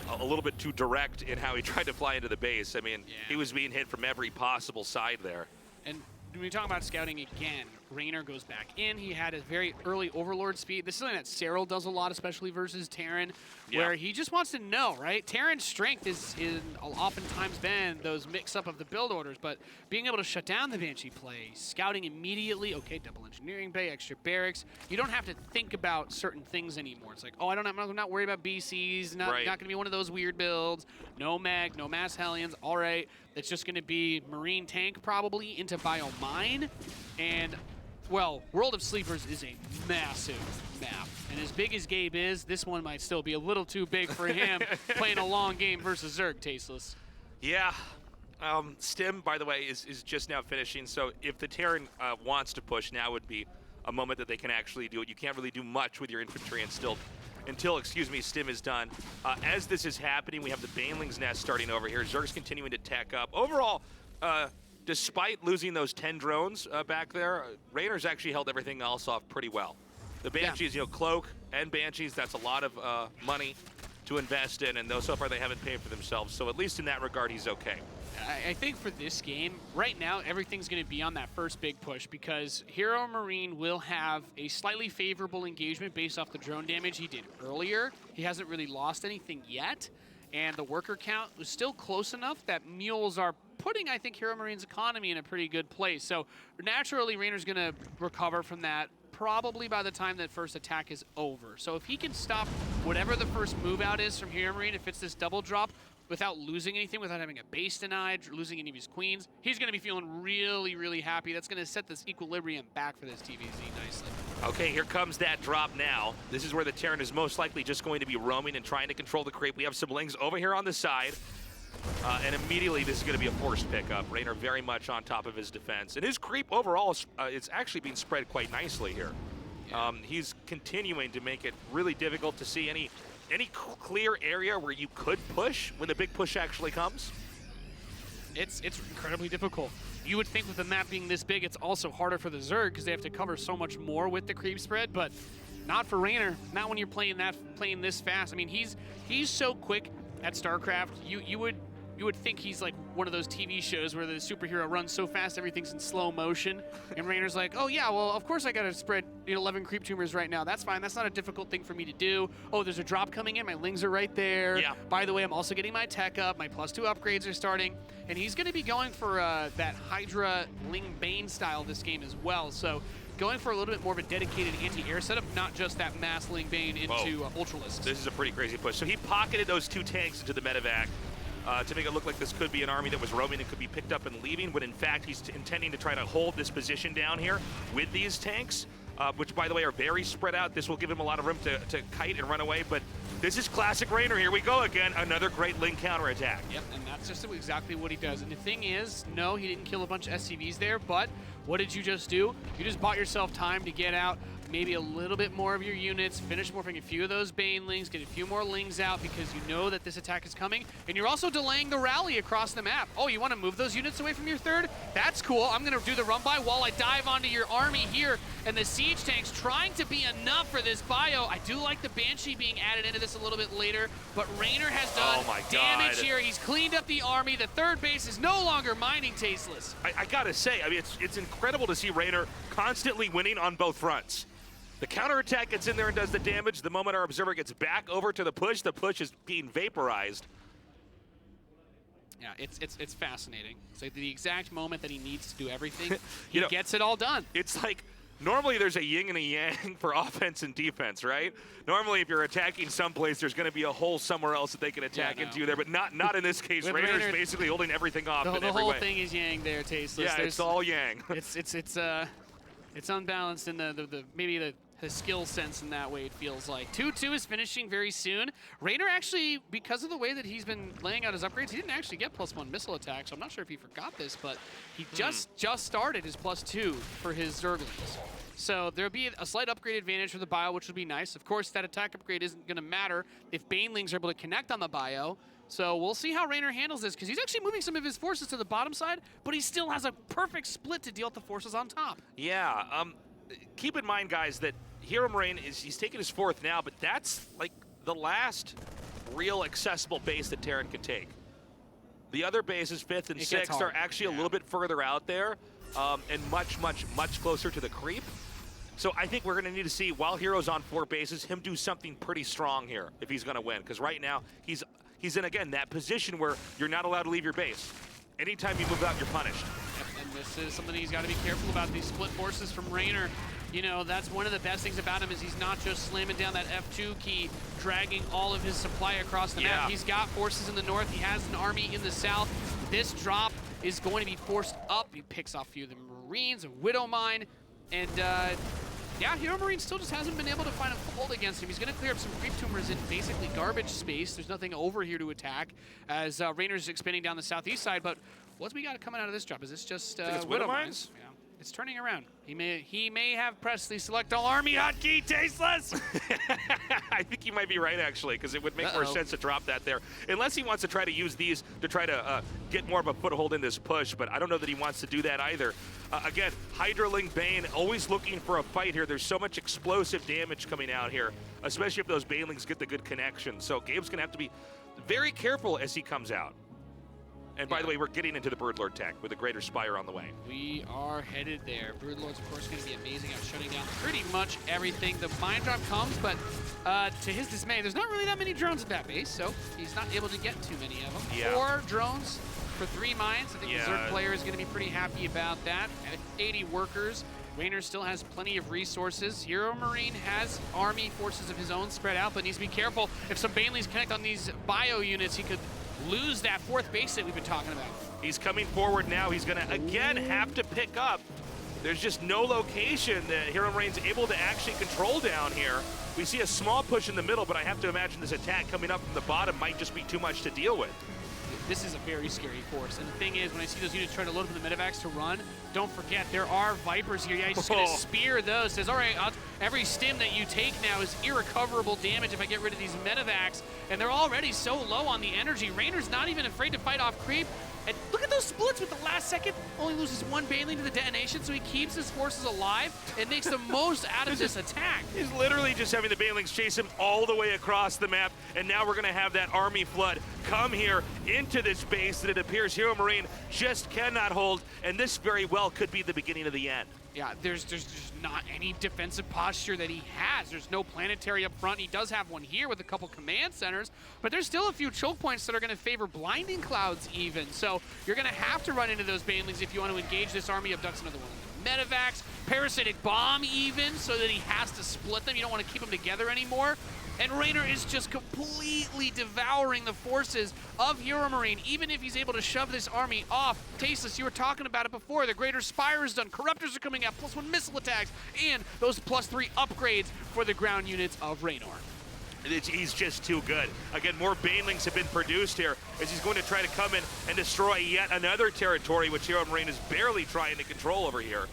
S4: a little bit too direct in how he tried to fly into the base. I mean, he was being hit from every possible side there.
S5: And when we talk about scouting again, Reynor goes back in. He had a very early Overlord speed. This is something that Cyril does a lot, especially versus Terran, where he just wants to know, right? Terran's strength is oftentimes been those mix-up of the build orders, but being able to shut down the Banshee play, scouting immediately, okay, double engineering bay, extra barracks. You don't have to think about certain things anymore. It's like, oh, I'm not worried about BCs, not going to be one of those weird builds. No Meg, no Mass Hellions, all right. It's just going to be Marine Tank probably into Bio Mine, and well, World of Sleepers is a massive map. And as big as Gabe is, this one might still be a little too big for him playing a long game versus Zerg, Tasteless.
S4: Yeah. Stim, by the way, is just now finishing. So if the Terran wants to push, now would be a moment that they can actually do it. You can't really do much with your infantry until Stim is done. As this is happening, we have the Baneling's Nest starting over here. Zerg's continuing to tech up. Overall, despite losing those 10 drones back there, Reynor's actually held everything else off pretty well. The Banshees, Cloak and Banshees, that's a lot of money to invest in, and so far they haven't paid for themselves. So at least in that regard, he's okay.
S5: I think for this game, right now, everything's going to be on that first big push because HeRoMaRiNE will have a slightly favorable engagement based off the drone damage he did earlier. He hasn't really lost anything yet, and the worker count was still close enough that mules are putting, I think, HeRoMaRiNE's economy in a pretty good place. So naturally, Reynor's going to recover from that probably by the time that first attack is over. So if he can stop whatever the first move out is from HeRoMaRiNE, if it's this double drop, without losing anything, without having a base denied, losing any of his queens, he's going to be feeling really, really happy. That's going to set this equilibrium back for this TvZ nicely.
S4: Okay, here comes that drop now. This is where the Terran is most likely just going to be roaming and trying to control the creep. We have some Lings over here on the side. And immediately this is going to be a forced pickup. Reynor very much on top of his defense. And his creep overall, it's actually being spread quite nicely here. Yeah. He's continuing to make it really difficult to see any clear area where you could push when the big push actually comes.
S5: It's incredibly difficult. You would think with the map being this big, it's also harder for the Zerg because they have to cover so much more with the creep spread, but not for Reynor. Not when you're playing this fast. I mean, he's so quick at StarCraft. You would think he's like one of those TV shows where the superhero runs so fast everything's in slow motion, and Reynor's like, oh yeah, well of course I gotta spread 11 creep tumors right now. That's fine. That's not a difficult thing for me to do. Oh, there's a drop coming in. My Lings are right there. Yeah. By the way, I'm also getting my tech up. My +2 upgrades are starting, and he's gonna be going for that Hydra Ling Bane style this game as well. So going for a little bit more of a dedicated anti-air setup, not just that mass Ling Bane into Ultralisk.
S4: This is a pretty crazy push. So he pocketed those 2 tanks into the medevac. To make it look like this could be an army that was roaming and could be picked up and leaving, when in fact he's intending to try to hold this position down here with these tanks. which, by the way, are very spread out. This will give him a lot of room to kite and run away, but this is classic Reynor. Here we go again. Another great Link counterattack.
S5: Yep, and that's just exactly what he does. And the thing is, no, he didn't kill a bunch of SCVs there, but what did you just do? You just bought yourself time to get out maybe a little bit more of your units, finish morphing a few of those Banelings, get a few more Lings out because you know that this attack is coming, and you're also delaying the rally across the map. Oh, you want to move those units away from your third? That's cool. I'm going to do the run-by while I dive onto your army here, and the siege tanks trying to be enough for this bio. I do like the Banshee being added into this a little bit later, but Reynor has done damage here. He's cleaned up the army. The third base is no longer mining Tasteless.
S4: I gotta say, I mean, it's incredible to see Reynor constantly winning on both fronts. The counterattack gets in there and does the damage. The moment our observer gets back over to the push is being vaporized.
S5: Yeah, it's fascinating. It's like the exact moment that he needs to do everything, he gets it all done.
S4: It's like, normally there's a yin and a yang for offense and defense, right? Normally if you're attacking someplace, there's going to be a hole somewhere else that they can attack into there, but not in this case. Reynor's basically holding everything off in every way.
S5: The whole thing is yang there, Tasteless.
S4: Yeah, it's all yang.
S5: It's unbalanced in maybe the skill sense in that way, it feels like. 2-2 is finishing very soon. Reynor actually, because of the way that he's been laying out his upgrades, he didn't actually get +1 missile attack, so I'm not sure if he forgot this, but he just started his +2 for his Zerglings. So there'll be a slight upgrade advantage for the bio, which would be nice. Of course, that attack upgrade isn't going to matter if Banelings are able to connect on the bio. So we'll see how Reynor handles this, because he's actually moving some of his forces to the bottom side, but he still has a perfect split to deal with the forces on top.
S4: Yeah, keep in mind, guys, that HeRoMaRinE he's taking his 4th now, but that's like the last real accessible base that Terran can take. The other bases, 5th and 6th, are actually a little bit further out there and much closer to the creep. So I think we're going to need to see, while Hero's on 4 bases, him do something pretty strong here if he's going to win. Because right now, he's in, again, that position where you're not allowed to leave your base. Anytime you move out, you're punished.
S5: Yep, and this is something he's got to be careful about, these split forces from Reynor. You know, that's one of the best things about him is he's not just slamming down that F2 key, dragging all of his supply across the map. He's got forces in the north. He has an army in the south. This drop is going to be forced up. He picks off a few of the Marines, a Widow Mine, and yeah, HeRoMaRinE still just hasn't been able to find a fold against him. He's going to clear up some creep tumors in basically garbage space. There's nothing over here to attack as Reynor's expanding down the southeast side, but what's we got coming out of this drop? Is this just
S4: Widow Mines?
S5: Yeah. It's turning around. He may have pressed the select all army hotkey, Tasteless.
S4: I think he might be right, actually, because it would make more sense to drop that there. Unless he wants to try to use these to try to get more of a foothold in this push, but I don't know that he wants to do that either. Again, Hydraling Bane always looking for a fight here. There's so much explosive damage coming out here, especially if those Banelings get the good connection. So Gabe's going to have to be very careful as he comes out. And by the way, we're getting into the Broodlord tech with a Greater Spire on the way.
S5: We are headed there. Broodlord's, of course, going to be amazing at shutting down pretty much everything. The mine drop comes, but to his dismay, there's not really that many drones at that base, so he's not able to get too many of them.
S4: Yeah.
S5: 4 drones for 3 mines. I think the Zerg player is going to be pretty happy about that. At 80 workers, Reynor still has plenty of resources. HeRoMaRinE has army forces of his own spread out, but needs to be careful. If some Banelings connect on these bio units, he could lose that 4th base that we've been talking about.
S4: He's coming forward now. He's going to, again, have to pick up. There's just no location that HeRoMaRinE's able to actually control down here. We see a small push in the middle, but I have to imagine this attack coming up from the bottom might just be too much to deal with.
S5: This is a very scary force. And the thing is, when I see those units trying to load up in the medevacs to run, don't forget, there are Vipers here. Yeah, he's just going to spear those. Says, all right, every stim that you take now is irrecoverable damage if I get rid of these medevacs. And they're already so low on the energy. Reynor's not even afraid to fight off creep. And look at those splits with the last second. Only loses 1 Baneling to the detonation, so he keeps his forces alive and makes the most out of this attack.
S4: He's literally just having the Banelings chase him all the way across the map, and now we're going to have that army flood come here into this base that it appears HeRoMaRinE just cannot hold, and this very well could be the beginning of the end.
S5: Yeah, there's just not any defensive posture that he has. There's no planetary up front. He does have one here with a couple command centers, but there's still a few choke points that are going to favor blinding clouds even. So you're going to have to run into those Banelings if you want to engage this army. Abducts another one of the medevacs, parasitic bomb even, so that he has to split them. You don't want to keep them together anymore. And Reynor is just completely devouring the forces of HeRoMaRinE, even if he's able to shove this army off. Tasteless, you were talking about it before. The Greater Spire is done. Corruptors are coming out, +1 missile attacks, and those +3 upgrades for the ground units of Reynor.
S4: He's just too good. Again, more Banelings have been produced here as he's going to try to come in and destroy yet another territory, which HeRoMaRinE is barely trying to control over here.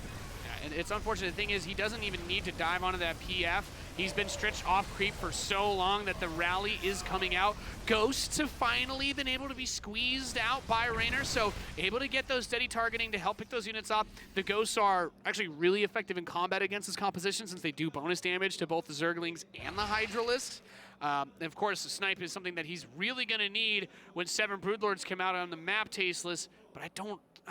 S5: Yeah, and it's unfortunate. The thing is, he doesn't even need to dive onto that PF. He's been stretched off creep for so long that the rally is coming out. Ghosts have finally been able to be squeezed out by Reynor, so able to get those steady targeting to help pick those units up. The Ghosts are actually really effective in combat against this composition since they do bonus damage to both the Zerglings and the Hydralisks. And of course, the snipe is something that he's really going to need when 7 Broodlords come out on the map, Tasteless, but I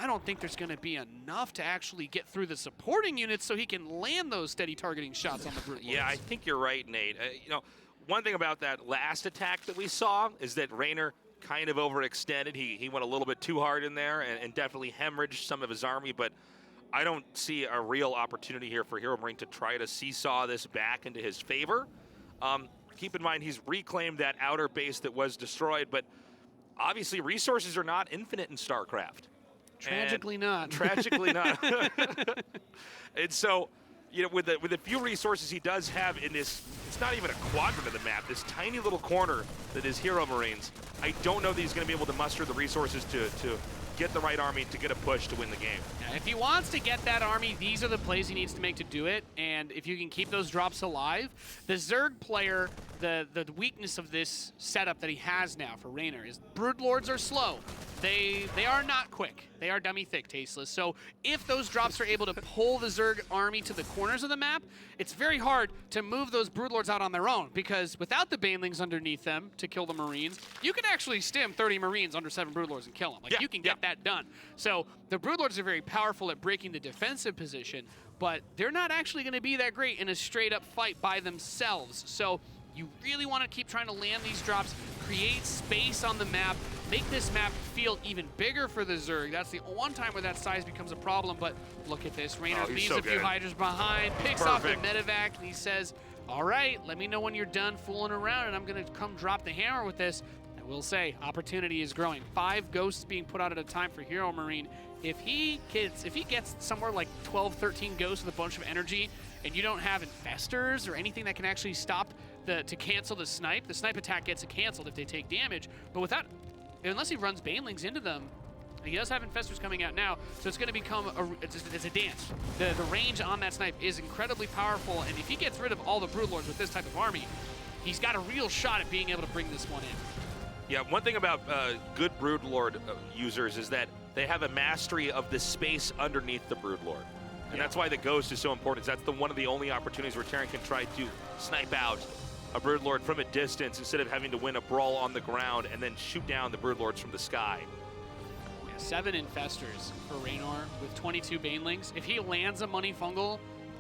S5: don't think there's going to be enough to actually get through the supporting units so he can land those steady targeting shots on the Broodlords.
S4: Yeah, I think you're right, Nate. You know, one thing about that last attack that we saw is that Reynor kind of overextended. He went a little bit too hard in there and definitely hemorrhaged some of his army, but I don't see a real opportunity here for HeRoMaRinE to try to seesaw this back into his favor. Keep in mind, he's reclaimed that outer base that was destroyed, but obviously resources are not infinite in StarCraft.
S5: Tragically not.
S4: Tragically not. And so, you know, with the few resources he does have in this, it's not even a quadrant of the map, this tiny little corner that is HeRoMaRinE's, I don't know that he's going to be able to muster the resources to get the right army to get a push to win the game.
S5: Yeah, if he wants to get that army, these are the plays he needs to make to do it, and if you can keep those drops alive, the Zerg player, the weakness of this setup that he has now for Reynor is Broodlords are slow. They are not quick. They are dummy thick, Tasteless. So if those drops are able to pull the Zerg army to the corners of the map, it's very hard to move those Broodlords out on their own, because without the Banelings underneath them to kill the Marines, you can actually stim 30 Marines under 7 Broodlords and kill them. Like, you can get that done. So the Broodlords are very powerful at breaking the defensive position, but they're not actually going to be that great in a straight-up fight by themselves. So you really want to keep trying to land these drops, create space on the map, make this map feel even bigger for the Zerg. That's the one time where that size becomes a problem, but look at this. Reynor leaves a few Hydras behind, picks off the medevac, and he says, all right, let me know when you're done fooling around, and I'm going to come drop the hammer with this. I will say, opportunity is growing. 5 ghosts being put out at a time for HeRoMaRinE. If he gets somewhere like 12, 13 ghosts with a bunch of energy, and you don't have infestors or anything that can actually stop to cancel the snipe attack gets canceled if they take damage. But without, unless he runs Banelings into them, and he does have infestors coming out now, so it's going to become it's a dance. The range on that snipe is incredibly powerful, and if he gets rid of all the Broodlords with this type of army, he's got a real shot at being able to bring this one in.
S4: Yeah, one thing about good Broodlord users is that they have a mastery of the space underneath the Broodlord. And that's why the Ghost is so important. That's one of the only opportunities where Terran can try to snipe out a Broodlord from a distance instead of having to win a brawl on the ground and then shoot down the Broodlords from the sky.
S5: Yeah, 7 infestors for Reynor with 22 Banelings. If he lands a Money Fungal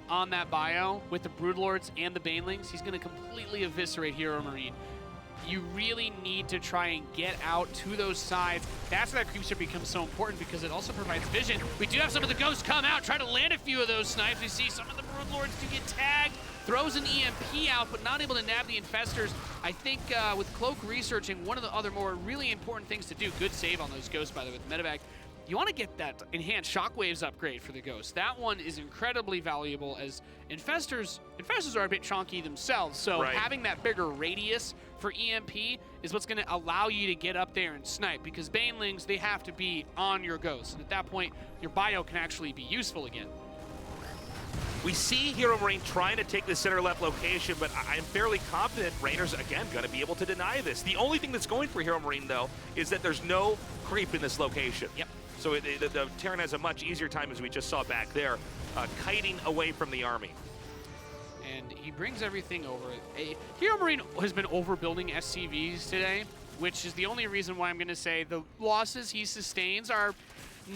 S5: on that bio with the Broodlords and the Banelings, he's going to completely eviscerate HeRoMaRinE. You really need to try and get out to those sides. That's where that creep strip becomes so important, because it also provides vision. We do have some of the ghosts come out, try to land a few of those snipes. We see some of the Broodlords do get tagged, throws an EMP out, but not able to nab the infestors. I think with Cloak researching, one of the other more really important things to do, good save on those ghosts, by the way, with medevac, you want to get that enhanced shockwaves upgrade for the ghost. That one is incredibly valuable, as infestors are a bit chunky themselves, so having that bigger radius for EMP is what's going to allow you to get up there and snipe, because Banelings, they have to be on your ghost, and at that point your bio can actually be useful again.
S4: We see HeRoMaRinE trying to take the center left location, but I'm fairly confident Reynor's, again, going to be able to deny this. The only thing that's going for HeRoMaRinE, though, is that there's no creep in this location.
S5: Yep.
S4: So the Terran has a much easier time, as we just saw back there, kiting away from the army.
S5: And he brings everything over. HeRoMaRinE has been overbuilding SCVs today, which is the only reason why I'm going to say the losses he sustains are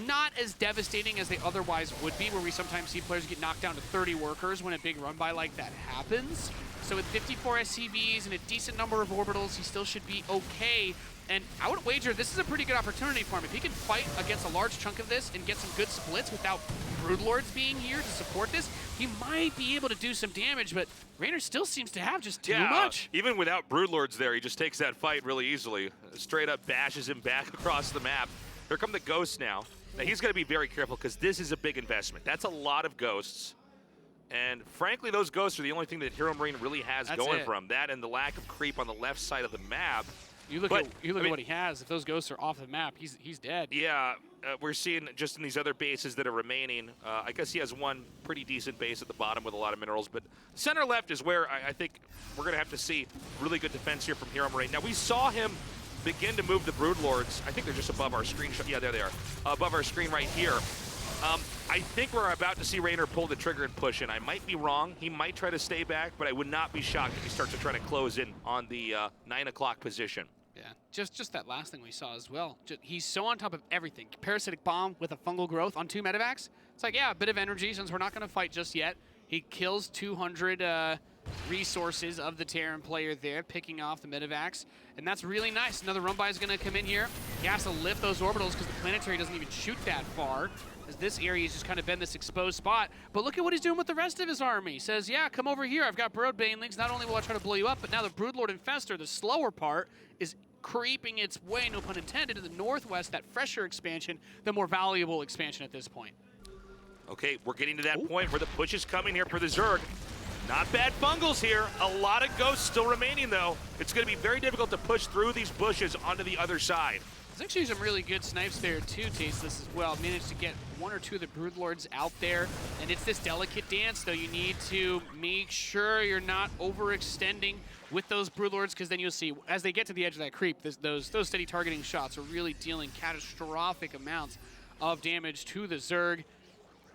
S5: not as devastating as they otherwise would be, where we sometimes see players get knocked down to 30 workers when a big run-by like that happens. So with 54 SCVs and a decent number of orbitals, he still should be okay. And I would wager this is a pretty good opportunity for him. If he can fight against a large chunk of this and get some good splits without Broodlords being here to support this, he might be able to do some damage, but Reynor still seems to have just too much.
S4: Even without Broodlords there, he just takes that fight really easily. Straight up bashes him back across the map. Here come the Ghosts now. Now he's going to be very careful because this is a big investment. That's a lot of Ghosts. And frankly, those Ghosts are the only thing that HeRoMaRinE really has going for him. That and the lack of creep on the left side of the map.
S5: You look at what he has. If those Ghosts are off the map, he's dead.
S4: Yeah, we're seeing just in these other bases that are remaining. I guess he has one pretty decent base at the bottom with a lot of minerals, but center left is where I think we're going to have to see really good defense here from HeRoMaRinE. Now, we saw him begin to move the Broodlords. I think they're just above our screen. Yeah, there they are. Above our screen right here. I think we're about to see Reynor pull the trigger and push in. I might be wrong. He might try to stay back, but I would not be shocked if he starts to try to close in on the 9 o'clock position.
S5: Yeah, just that last thing we saw as well. He's so on top of everything. Parasitic Bomb with a fungal growth on 2 medevacs. It's like, yeah, a bit of energy since we're not going to fight just yet. He kills 200 resources of the Terran player there, picking off the medevacs, and that's really nice. Another run-by is going to come in here. He has to lift those orbitals because the planetary doesn't even shoot that far, as this area has just kind of been this exposed spot. But look at what he's doing with the rest of his army. He says, yeah, come over here. I've got Brood Banelings. Not only will I try to blow you up, but now the Broodlord Infestor, the slower part, is creeping its way, no pun intended, to the northwest, that fresher expansion, the more valuable expansion at this point.
S4: Okay, we're getting to that point where the push is coming here for the Zerg. Not bad fungals here. A lot of Ghosts still remaining, though. It's going to be very difficult to push through these bushes onto the other side.
S5: There's actually some really good snipes there, too, Tasteless, as well. Managed to get 1 or 2 of the Broodlords out there. And it's this delicate dance, though. You need to make sure you're not overextending with those Broodlords, because then you'll see, as they get to the edge of that creep, those steady targeting shots are really dealing catastrophic amounts of damage to the Zerg.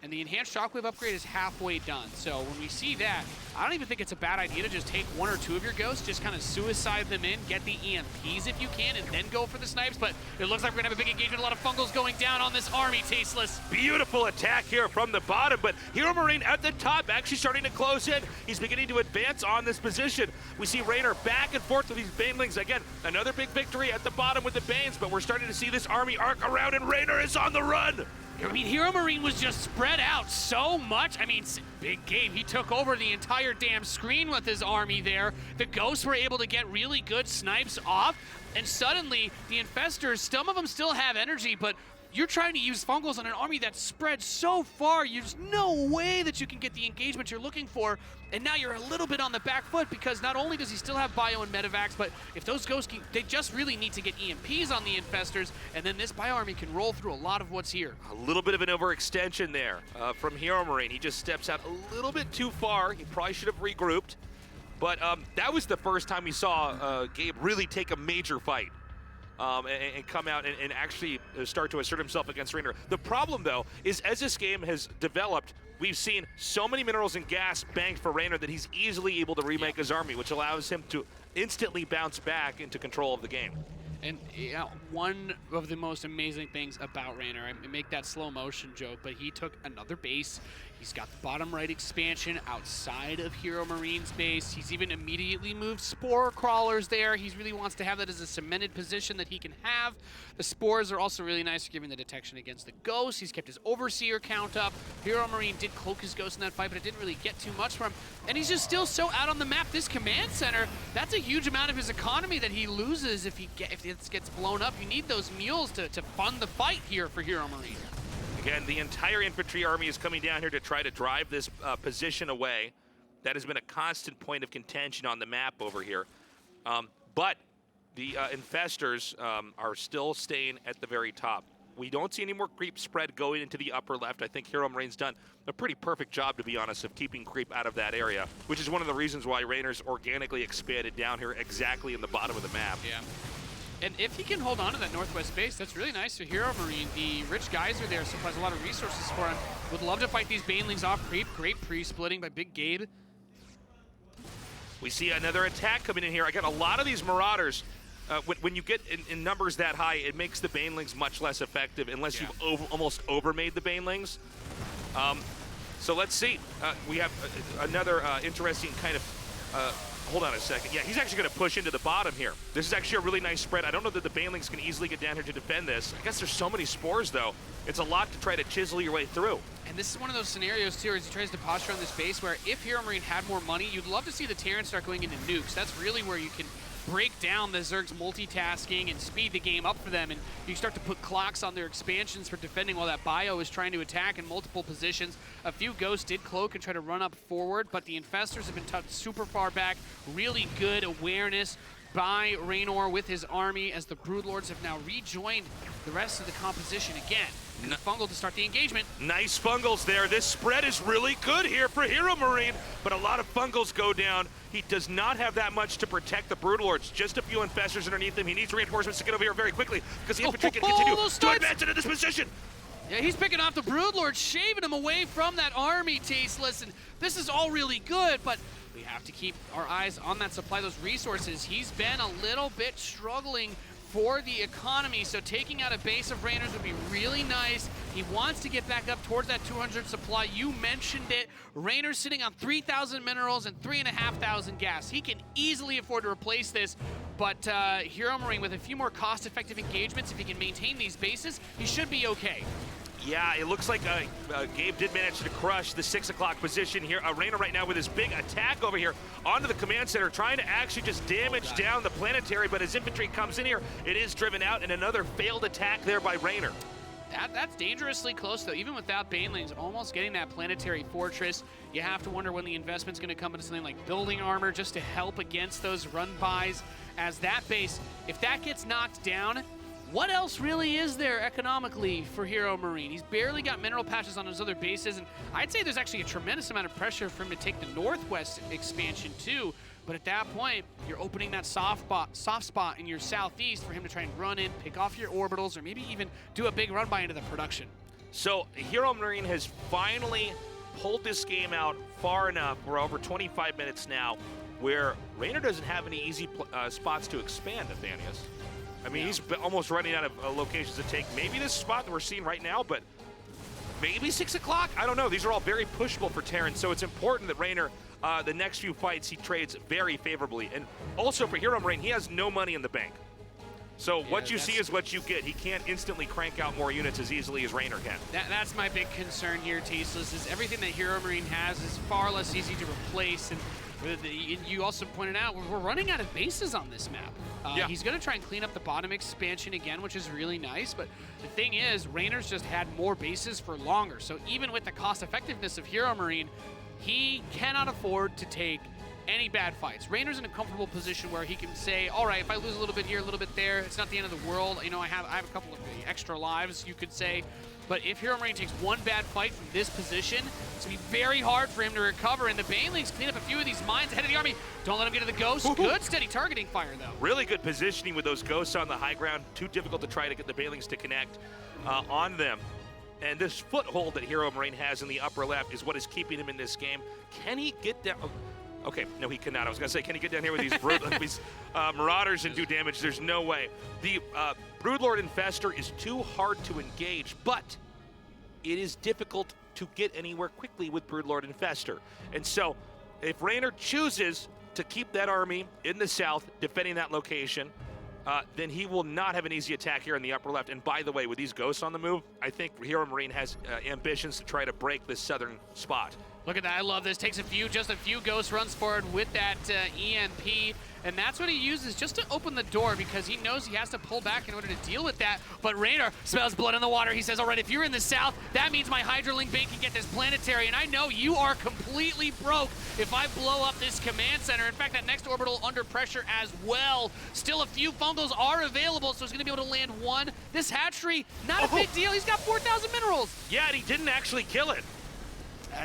S5: And the enhanced shockwave upgrade is halfway done. So when we see that, I don't even think it's a bad idea to just take 1 or 2 of your Ghosts, just kind of suicide them in, get the EMPs if you can, and then go for the snipes. But it looks like we're gonna have a big engagement, a lot of fungals going down on this army, Tasteless.
S4: Beautiful attack here from the bottom, but HeRoMaRinE at the top actually starting to close in. He's beginning to advance on this position. We see Reynor back and forth with these Banelings. Again, another big victory at the bottom with the Banes, but we're starting to see this army arc around, and Reynor is on the run.
S5: I mean, HeRoMaRinE was just spread out so much. I mean, big game. He took over the entire damn screen with his army there. The Ghosts were able to get really good snipes off, and suddenly the Infestors, some of them still have energy, but you're trying to use fungals on an army that's spread so far, there's no way that you can get the engagement you're looking for, and now you're a little bit on the back foot because not only does he still have bio and medevacs, but if those Ghosts, they just really need to get EMPs on the Infestors, and then this bio army can roll through a lot of what's here.
S4: A little bit of an overextension there from HeRoMaRinE. He just steps out a little bit too far. He probably should have regrouped, but that was the first time we saw Gabe really take a major fight. And come out and actually start to assert himself against Reynor. The problem, though, is as this game has developed, we've seen so many minerals and gas banked for Reynor that he's easily able to remake his army, which allows him to instantly bounce back into control of the game.
S5: And yeah, one of the most amazing things about Reynor, I make that slow motion joke, but he took another base. He's got the bottom right expansion outside of HeRoMaRinE's base. He's even immediately moved spore crawlers there. He really wants to have that as a cemented position that he can have. The spores are also really nice for giving the detection against the Ghosts. He's kept his Overseer count up. HeRoMaRinE did cloak his Ghost in that fight, but it didn't really get too much from him. And he's just still so out on the map. This command center, that's a huge amount of his economy that he loses if it gets blown up. You need those mules to fund the fight here for HeRoMaRinE.
S4: Again, the entire infantry army is coming down here to try to drive this position away. That has been a constant point of contention on the map over here. But the Infestors are still staying at the very top. We don't see any more creep spread going into the upper left. I think HeRoMaRinE's done a pretty perfect job, to be honest, of keeping creep out of that area, which is one of the reasons why Reynor's organically expanded down here exactly in the bottom of the map.
S5: Yeah. And if he can hold on to that northwest base, that's really nice for HeRoMaRinE. The rich guys are there, supplies a lot of resources for him. Would love to fight these Banelings off creep. Great pre-splitting by Big Gabe.
S4: We see another attack coming in here. Again, a lot of these Marauders, when you get in numbers that high, it makes the Banelings much less effective unless you've almost overmade the Banelings. So let's see. We have another interesting kind of hold on a second. Yeah, he's actually going to push into the bottom here. This is actually a really nice spread. I don't know that the Banelings can easily get down here to defend this. I guess there's so many spores, though. It's a lot to try to chisel your way through.
S5: And this is one of those scenarios, too, as he tries to posture on this base where if HeRoMaRinE had more money, you'd love to see the Terran start going into nukes. That's really where you can break down the Zerg's multitasking and speed the game up for them, and you start to put clocks on their expansions for defending while that bio is trying to attack in multiple positions. A few Ghosts did cloak and try to run up forward, but the Infestors have been tucked super far back. Really good awareness by Reynor with his army as the Broodlords have now rejoined the rest of the composition again. And the Fungal to start the engagement.
S4: Nice Fungals there. This spread is really good here for HeRoMaRinE, but a lot of Fungals go down. He does not have that much to protect the Broodlords. Just a few Infestors underneath him. He needs reinforcements to get over here very quickly because the infantry can continue to advance into this position.
S5: Yeah, he's picking off the Broodlord, shaving him away from that army, Tasteless. And this is all really good, but we have to keep our eyes on that supply, those resources. He's been a little bit struggling for the economy, so taking out a base of Reynor's would be really nice. He wants to get back up towards that 200 supply. You mentioned it. Reynor's sitting on 3,000 minerals and 3,500 gas. He can easily afford to replace this, but HeRoMaRinE with a few more cost-effective engagements, if he can maintain these bases, he should be okay.
S4: Yeah, it looks like Gabe did manage to crush the 6 o'clock position here. Reynor right now with his big attack over here onto the command center, trying to actually just damage down the planetary, but as infantry comes in here, it is driven out, and another failed attack there by Reynor.
S5: That's dangerously close, though. Even without Banelings almost getting that planetary fortress, you have to wonder when the investment's going to come into something like building armor just to help against those run-bys. As that base, if that gets knocked down, what else really is there economically for HeRoMaRinE? He's barely got mineral patches on his other bases, and I'd say there's actually a tremendous amount of pressure for him to take the northwest expansion too. But at that point, you're opening that soft spot in your southeast for him to try and run in, pick off your orbitals, or maybe even do a big run by into the production.
S4: So HeRoMaRinE has finally pulled this game out far enough. We're over 25 minutes now, where Reynor doesn't have any easy spots to expand, Athanius. I mean, he's almost running out of locations to take. Maybe this spot that we're seeing right now, but maybe 6 o'clock? I don't know. These are all very pushable for Terran, so it's important that Reynor, the next few fights, he trades very favorably. And also for HeRoMaRinE, he has no money in the bank. So what you see is what you get. He can't instantly crank out more units as easily as Reynor can.
S5: That's my big concern here, Tasteless, is everything that HeRoMaRinE has is far less easy to replace. And you also pointed out, we're running out of bases on this map. He's going to try and clean up the bottom expansion again, which is really nice. But the thing is, Reynor's just had more bases for longer. So even with the cost effectiveness of HeRoMaRinE, he cannot afford to take any bad fights. Reynor's in a comfortable position where he can say, all right, if I lose a little bit here, a little bit there, it's not the end of the world. You know, I have a couple of extra lives, you could say. But if HeRoMaRinE takes one bad fight from this position, it's going to be very hard for him to recover. And the Banelings clean up a few of these mines ahead of the army. Don't let him get to the Ghosts. Good steady targeting fire, though.
S4: Really good positioning with those Ghosts on the high ground. Too difficult to try to get the Banelings to connect on them. And this foothold that HeRoMaRinE has in the upper left is what is keeping him in this game. Can he get down? Okay, no, he cannot. I was going to say, can he get down here with these Marauders and do damage? There's no way. The Broodlord Infestor is too hard to engage, but it is difficult to get anywhere quickly with Broodlord Infestor. And so, if Reynor chooses to keep that army in the south, defending that location, then he will not have an easy attack here in the upper left. And by the way, with these Ghosts on the move, I think HeRoMaRinE has ambitions to try to break this southern spot.
S5: Look at that, I love this. Takes just a few Ghost runs forward with that EMP, and that's what he uses just to open the door because he knows he has to pull back in order to deal with that. But Reynor smells blood in the water. He says, all right, if you're in the south, that means my Hydrolink Bank can get this planetary, and I know you are completely broke if I blow up this command center. In fact, that next orbital under pressure as well. Still a few Fungals are available, so he's gonna be able to land one. This hatchery, not a big deal. He's got 4,000 minerals.
S4: Yeah, and he didn't actually kill it.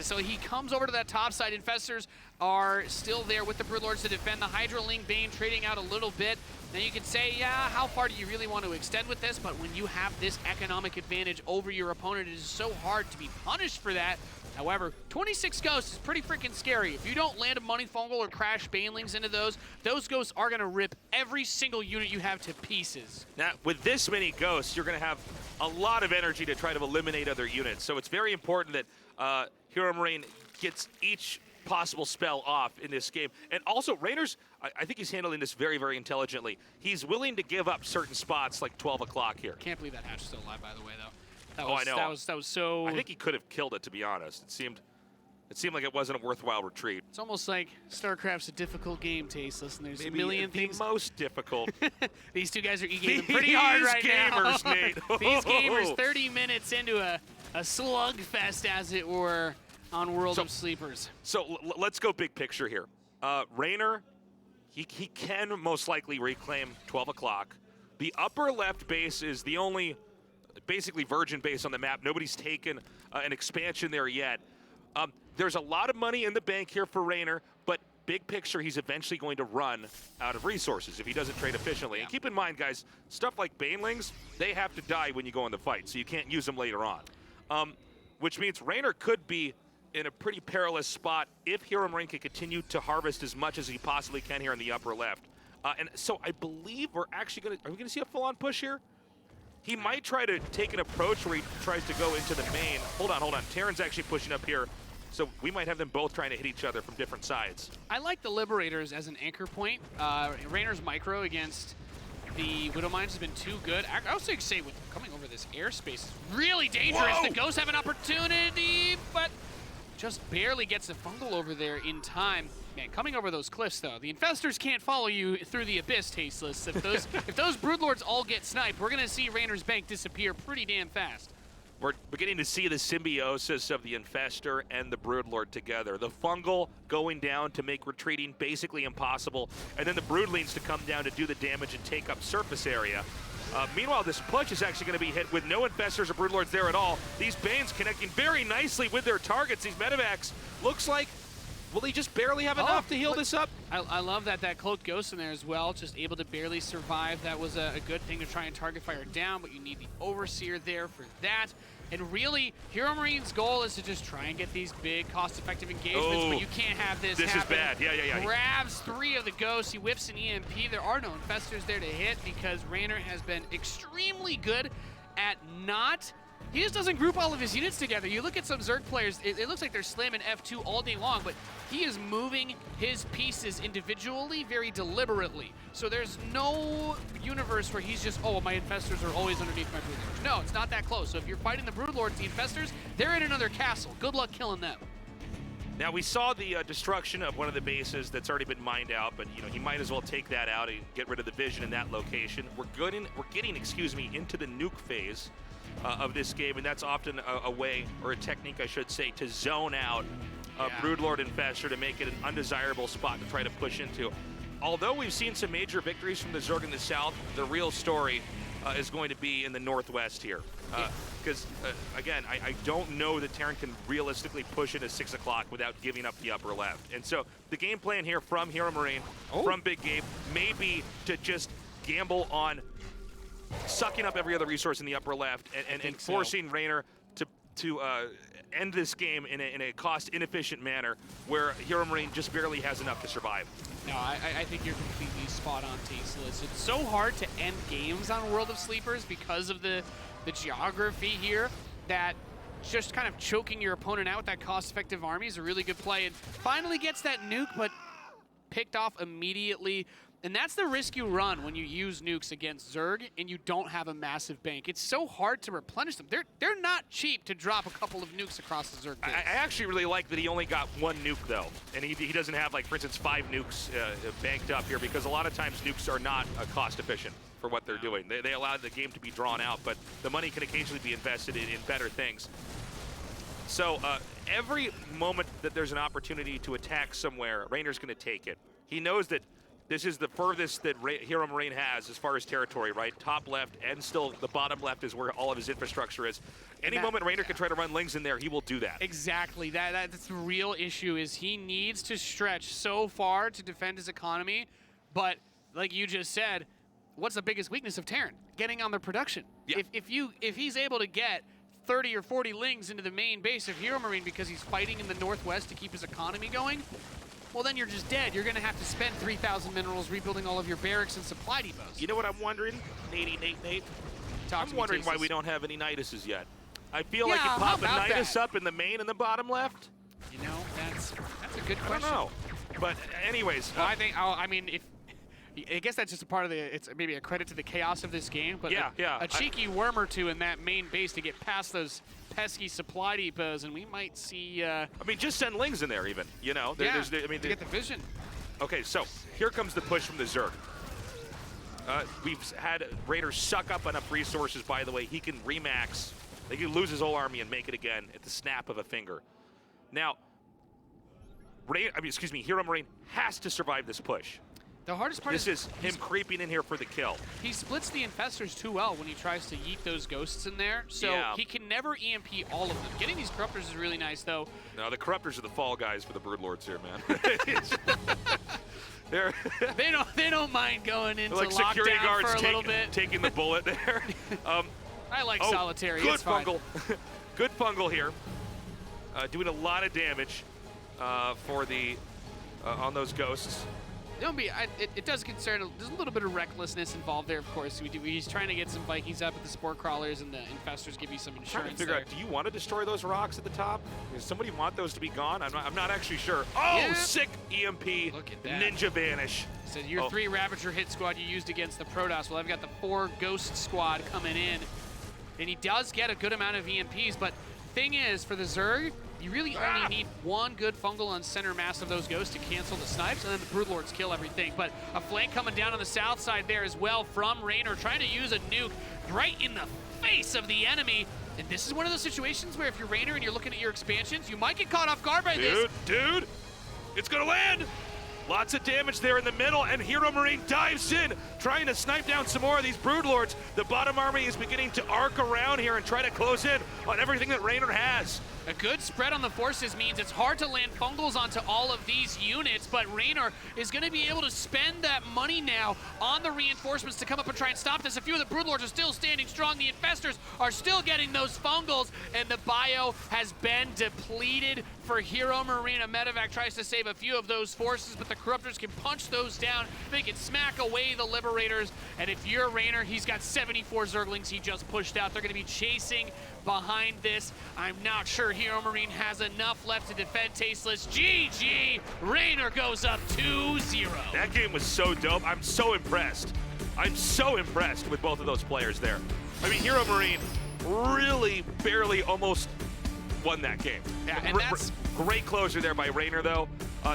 S5: So he comes over to that top side. Infestors are still there with the Broodlords to defend. The Hydrolink Bane trading out a little bit. Now you could say, yeah, how far do you really want to extend with this? But when you have this economic advantage over your opponent, it is so hard to be punished for that. However, 26 Ghosts is pretty freaking scary. If you don't land a Money Fungal or crash Banelings into those Ghosts are going to rip every single unit you have to pieces.
S4: Now, with this many Ghosts, you're going to have a lot of energy to try to eliminate other units. So it's very important that HeRoMaRinE gets each possible spell off in this game. And also, Reynor's, I think he's handling this very, very intelligently. He's willing to give up certain spots like 12 o'clock here.
S5: Can't believe that hatch is still alive, by the way, though.
S4: I know.
S5: That was so...
S4: I think he could have killed it, to be honest. It seemed like it wasn't a worthwhile retreat.
S5: It's almost like StarCraft's a difficult game, Tasteless, and there's
S4: Maybe
S5: a million
S4: the
S5: things.
S4: most difficult.
S5: These two guys are e-gaming pretty hard right
S4: gamers,
S5: now.
S4: Nate.
S5: These gamers 30 minutes into a slugfest, as it were, on World of Sleepers.
S4: So let's go big picture here. Reynor, he can most likely reclaim 12 o'clock. The upper left base is the only basically virgin base on the map. Nobody's taken an expansion there yet. There's a lot of money in the bank here for Reynor, but big picture, he's eventually going to run out of resources if he doesn't trade efficiently. And keep in mind, guys, stuff like Banelings, they have to die when you go in the fight, so you can't use them later on. Which means Reynor could be in a pretty perilous spot if HeRoMaRinE can continue to harvest as much as he possibly can here in the upper left. And so I believe we're actually going to, are we going to see a full-on push here? He might try to take an approach where he tries to go into the main. Hold on. Terran's actually pushing up here. So we might have them both trying to hit each other from different sides.
S5: I like the Liberators as an anchor point. Reynor's micro against the Widow Mines has been too good. I was going to say, with coming over this airspace, is really dangerous.
S4: Whoa!
S5: The Ghosts have an opportunity, but just barely gets the fungal over there in time. Man, coming over those cliffs, though, the Infestors can't follow you through the abyss, Tasteless. If those Broodlords all get sniped, we're going to see Reynor's bank disappear pretty damn fast.
S4: We're beginning to see the symbiosis of the Infestor and the Broodlord together. The fungal going down to make retreating basically impossible, and then the Broodlings to come down to do the damage and take up surface area. Meanwhile, this push is actually going to be hit with no Infestors or Broodlords there at all. These Banes connecting very nicely with their targets. These medevacs looks like, will they just barely have enough to heal this up?
S5: I love that Cloaked Ghost in there as well, just able to barely survive. That was a good thing to try and target fire down, but you need the Overseer there for that. And really, HeRoMaRiNE's goal is to just try and get these big, cost-effective engagements, but you can't have this happen.
S4: This is bad. Yeah.
S5: Grabs 3 of the Ghosts. He whiffs an EMP. There are no Infestors there to hit because Reynor has been extremely good at not... He just doesn't group all of his units together. You look at some Zerg players, it looks like they're slamming F2 all day long, but he is moving his pieces individually very deliberately. So there's no universe where he's just, oh, my Infestors are always underneath my Broodlords. No, it's not that close. So if you're fighting the Broodlords, the Infestors, they're in another castle. Good luck killing them.
S4: Now, we saw the destruction of one of the bases that's already been mined out, but he might as well take that out and get rid of the vision in that location. We're getting into the nuke phase of this game, and that's often a way, or a technique I should say, to zone out a Broodlord Infestor to make it an undesirable spot to try to push into. Although we've seen some major victories from the Zerg in the south, the real story is going to be in the northwest here. Because, again, I don't know that Terran can realistically push into 6 o'clock without giving up the upper left. And so the game plan here from HeRoMaRiNE, from Big Game, may be to just gamble on sucking up every other resource in the upper left and forcing Reynor to end this game in a cost-inefficient manner where HeRoMaRiNE just barely has enough to survive.
S5: No, I think you're completely spot on, Tasteless. It's so hard to end games on World of Sleepers because of the geography here that just kind of choking your opponent out with that cost-effective army is a really good play. And finally gets that nuke, but picked off immediately. And that's the risk you run when you use nukes against Zerg and you don't have a massive bank. It's so hard to replenish them. They're not cheap to drop a couple of nukes across the Zerg base.
S4: I actually really like that he only got 1 nuke, though. And he doesn't have, like, for instance, 5 nukes banked up here, because a lot of times nukes are not cost efficient for what they're doing. They allow the game to be drawn out, but the money can occasionally be invested in better things. So every moment that there's an opportunity to attack somewhere, Reynor's going to take it. He knows that this is the furthest that HeRoMaRiNE has as far as territory, right? Top left, and still the bottom left is where all of his infrastructure is. Any moment Reynor can try to run Lings in there, he will do that.
S5: Exactly. That's the real issue, is he needs to stretch so far to defend his economy. But like you just said, what's the biggest weakness of Terran? Getting on the production.
S4: Yeah.
S5: If he's able to get 30 or 40 Lings into the main base of HeRoMaRiNE because he's fighting in the northwest to keep his economy going, well, then you're just dead. You're going to have to spend 3,000 minerals rebuilding all of your barracks and supply depots.
S4: You know what I'm wondering, Nate? I'm wondering why we don't have any Niduses yet. I feel like you pop a Nidus up in the main and the bottom left.
S5: You know, that's a Good question.
S4: I don't know. But anyways,
S5: Well, I mean, I guess that's just a part of it's maybe a credit to the chaos of this game, but a cheeky worm or two in that main base to get past those pesky supply depots, and we might see. I
S4: mean, just send Lings in there, even. You know,
S5: to get the vision.
S4: Okay, so here comes the push from the Zerg. We've had Reynor suck up enough resources. By the way, he can remax. He can lose his whole army and make it again at the snap of a finger. Now, HeRoMaRinE has to survive this push.
S5: The hardest part
S4: is him creeping in here for the kill.
S5: He splits the infestors too well when he tries to yeet those ghosts in there, so he can never EMP all of them. Getting these corruptors is really nice, though.
S4: No, the corruptors are the fall guys for the broodlords here, man.
S5: they don't mind going into
S4: like security
S5: lockdown
S4: guards
S5: for a little bit.
S4: taking the bullet there.
S5: I like solitary.
S4: Good
S5: it's fine.
S4: fungal. Good fungal here. Doing a lot of damage for the on those ghosts.
S5: It does concern. There's a little bit of recklessness involved there, of course. He's trying to get some Vikings up at the spore crawlers, and the infestors give you some insurance.
S4: Trying to figure out, do you want to destroy those rocks at the top? Does somebody want those to be gone? I'm not actually sure. Oh,
S5: yeah.
S4: Sick EMP.
S5: Look at that.
S4: Ninja vanish.
S5: So your 3 Ravager hit squad you used against the Protoss. Well, I've got the 4 Ghost squad coming in, and he does get a good amount of EMPs. But thing is, for the Zerg, you really only need 1 good fungal on center mass of those ghosts to cancel the snipes, and then the broodlords kill everything. But a flank coming down on the south side there as well from Reynor, trying to use a nuke right in the face of the enemy. And this is one of those situations where if you're Reynor and you're looking at your expansions, you might get caught off guard by this.
S4: Dude, it's gonna land! Lots of damage there in the middle, and HeRoMaRinE dives in, trying to snipe down some more of these broodlords. The bottom army is beginning to arc around here and try to close in on everything that Reynor has.
S5: A good spread on the forces means it's hard to land fungals onto all of these units, but Reynor is going to be able to spend that money now on the reinforcements to come up and try and stop this. A few of the broodlords are still standing strong. The infestors are still getting those fungals, and the bio has been depleted for HeRoMaRinE. A medevac tries to save a few of those forces, but the corruptors can punch those down. They can smack away the liberators, and if you're Reynor, he's got 74 Zerglings he just pushed out. They're going to be chasing behind this. I'm not sure HeRoMaRinE has enough left to defend Tasteless. GG! Reynor goes up 2-0.
S4: That game was so dope. I'm so impressed. I'm so impressed with both of those players there. I mean, HeRoMaRinE really barely almost won that game.
S5: Yeah, and that's
S4: great closure there by Reynor, though.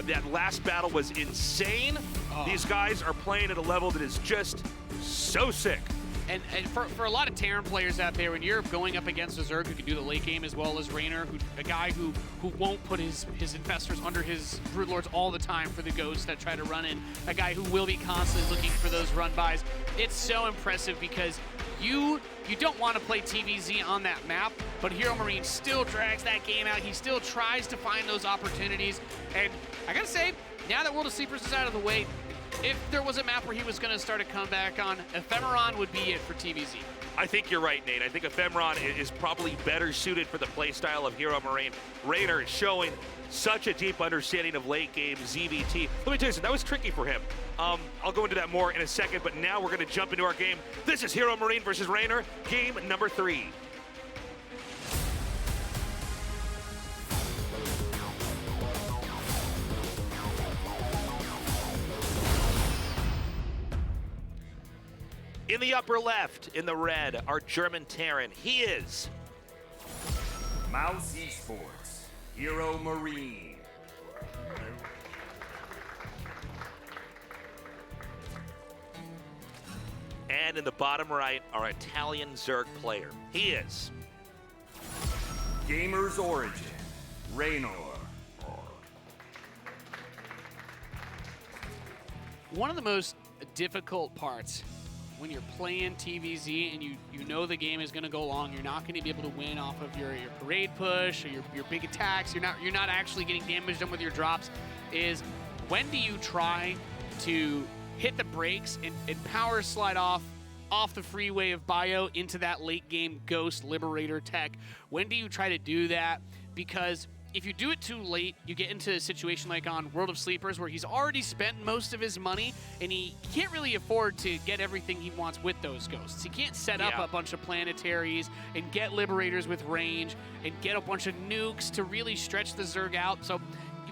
S4: That last battle was insane. These guys are playing at a level that is just so sick.
S5: And for a lot of Terran players out there, when you're going up against a Zerg who can do the late game as well as Reynor, a guy who won't put his infestors under his broodlords all the time for the ghosts that try to run in, a guy who will be constantly looking for those run-bys, it's so impressive because you don't want to play TvZ on that map, but HeRoMaRinE still drags that game out. He still tries to find those opportunities. And I gotta say, now that World of Sleepers is out of the way, if there was a map where he was going to start a comeback on, Ephemeron would be it for TvZ.
S4: I think you're right, Nate. I think Ephemeron is probably better suited for the playstyle of HeRoMaRinE. Reynor is showing such a deep understanding of late game ZVT. Let me tell you something, that was tricky for him. I'll go into that more in a second, but now we're going to jump into our game. This is HeRoMaRinE versus Reynor, game number 3. In the upper left, in the red, our German Terran, he is
S6: Mouse Esports, HeRoMaRinE.
S4: And in the bottom right, our Italian Zerg player, he is
S6: Gamers Origin, Reynor.
S5: One of the most difficult parts when you're playing TvZ and you know the game is going to go long, you're not going to be able to win off of your parade push or your big attacks, you're not actually getting damage done with your drops, is when do you try to hit the brakes and power slide off the freeway of bio into that late game Ghost Liberator tech? When do you try to do that? Because if you do it too late, you get into a situation like on World of Sleepers where he's already spent most of his money and he can't really afford to get everything he wants with those ghosts. He can't set up a bunch of planetaries and get liberators with range and get a bunch of nukes to really stretch the Zerg out. So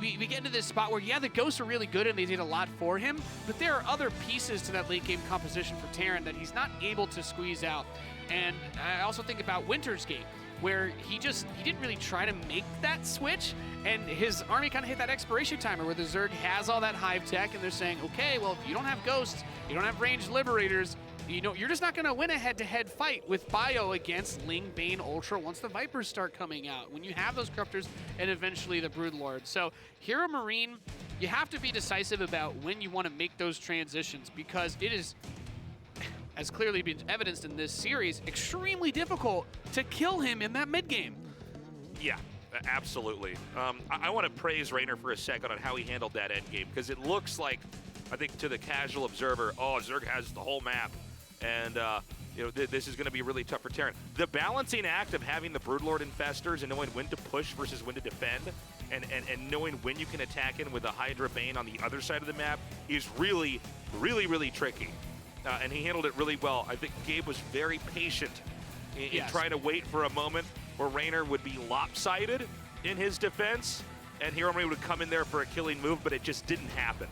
S5: we get into this spot where, yeah, the Ghosts are really good and they did a lot for him, but there are other pieces to that late game composition for Terran that he's not able to squeeze out. And I also think about Winter's Gate, where he didn't really try to make that switch, and his army kind of hit that expiration timer where the Zerg has all that hive tech, and they're saying, okay, well, if you don't have Ghosts, you don't have ranged Liberators, you know, you're just not going to win a head-to-head fight with Bio against Ling, Bane, Ultra once the Vipers start coming out, when you have those Corruptors and eventually the Broodlord. So HeRoMaRinE, you have to be decisive about when you want to make those transitions, because it is, has clearly been evidenced in this series, extremely difficult to kill him in that mid-game.
S4: Yeah, absolutely. I want to praise Reynor for a second on how he handled that end game, because it looks like, I think to the casual observer, oh, Zerg has the whole map, and you know, this is going to be really tough for Terran. The balancing act of having the Broodlord Infestors and knowing when to push versus when to defend, and knowing when you can attack in with a Hydra Bane on the other side of the map is really, really, really tricky. And he handled it really well. I think Gabe was very patient in trying to wait for a moment where Reynor would be lopsided in his defense, and HeRoMaRinE would come in there for a killing move, but it just didn't happen.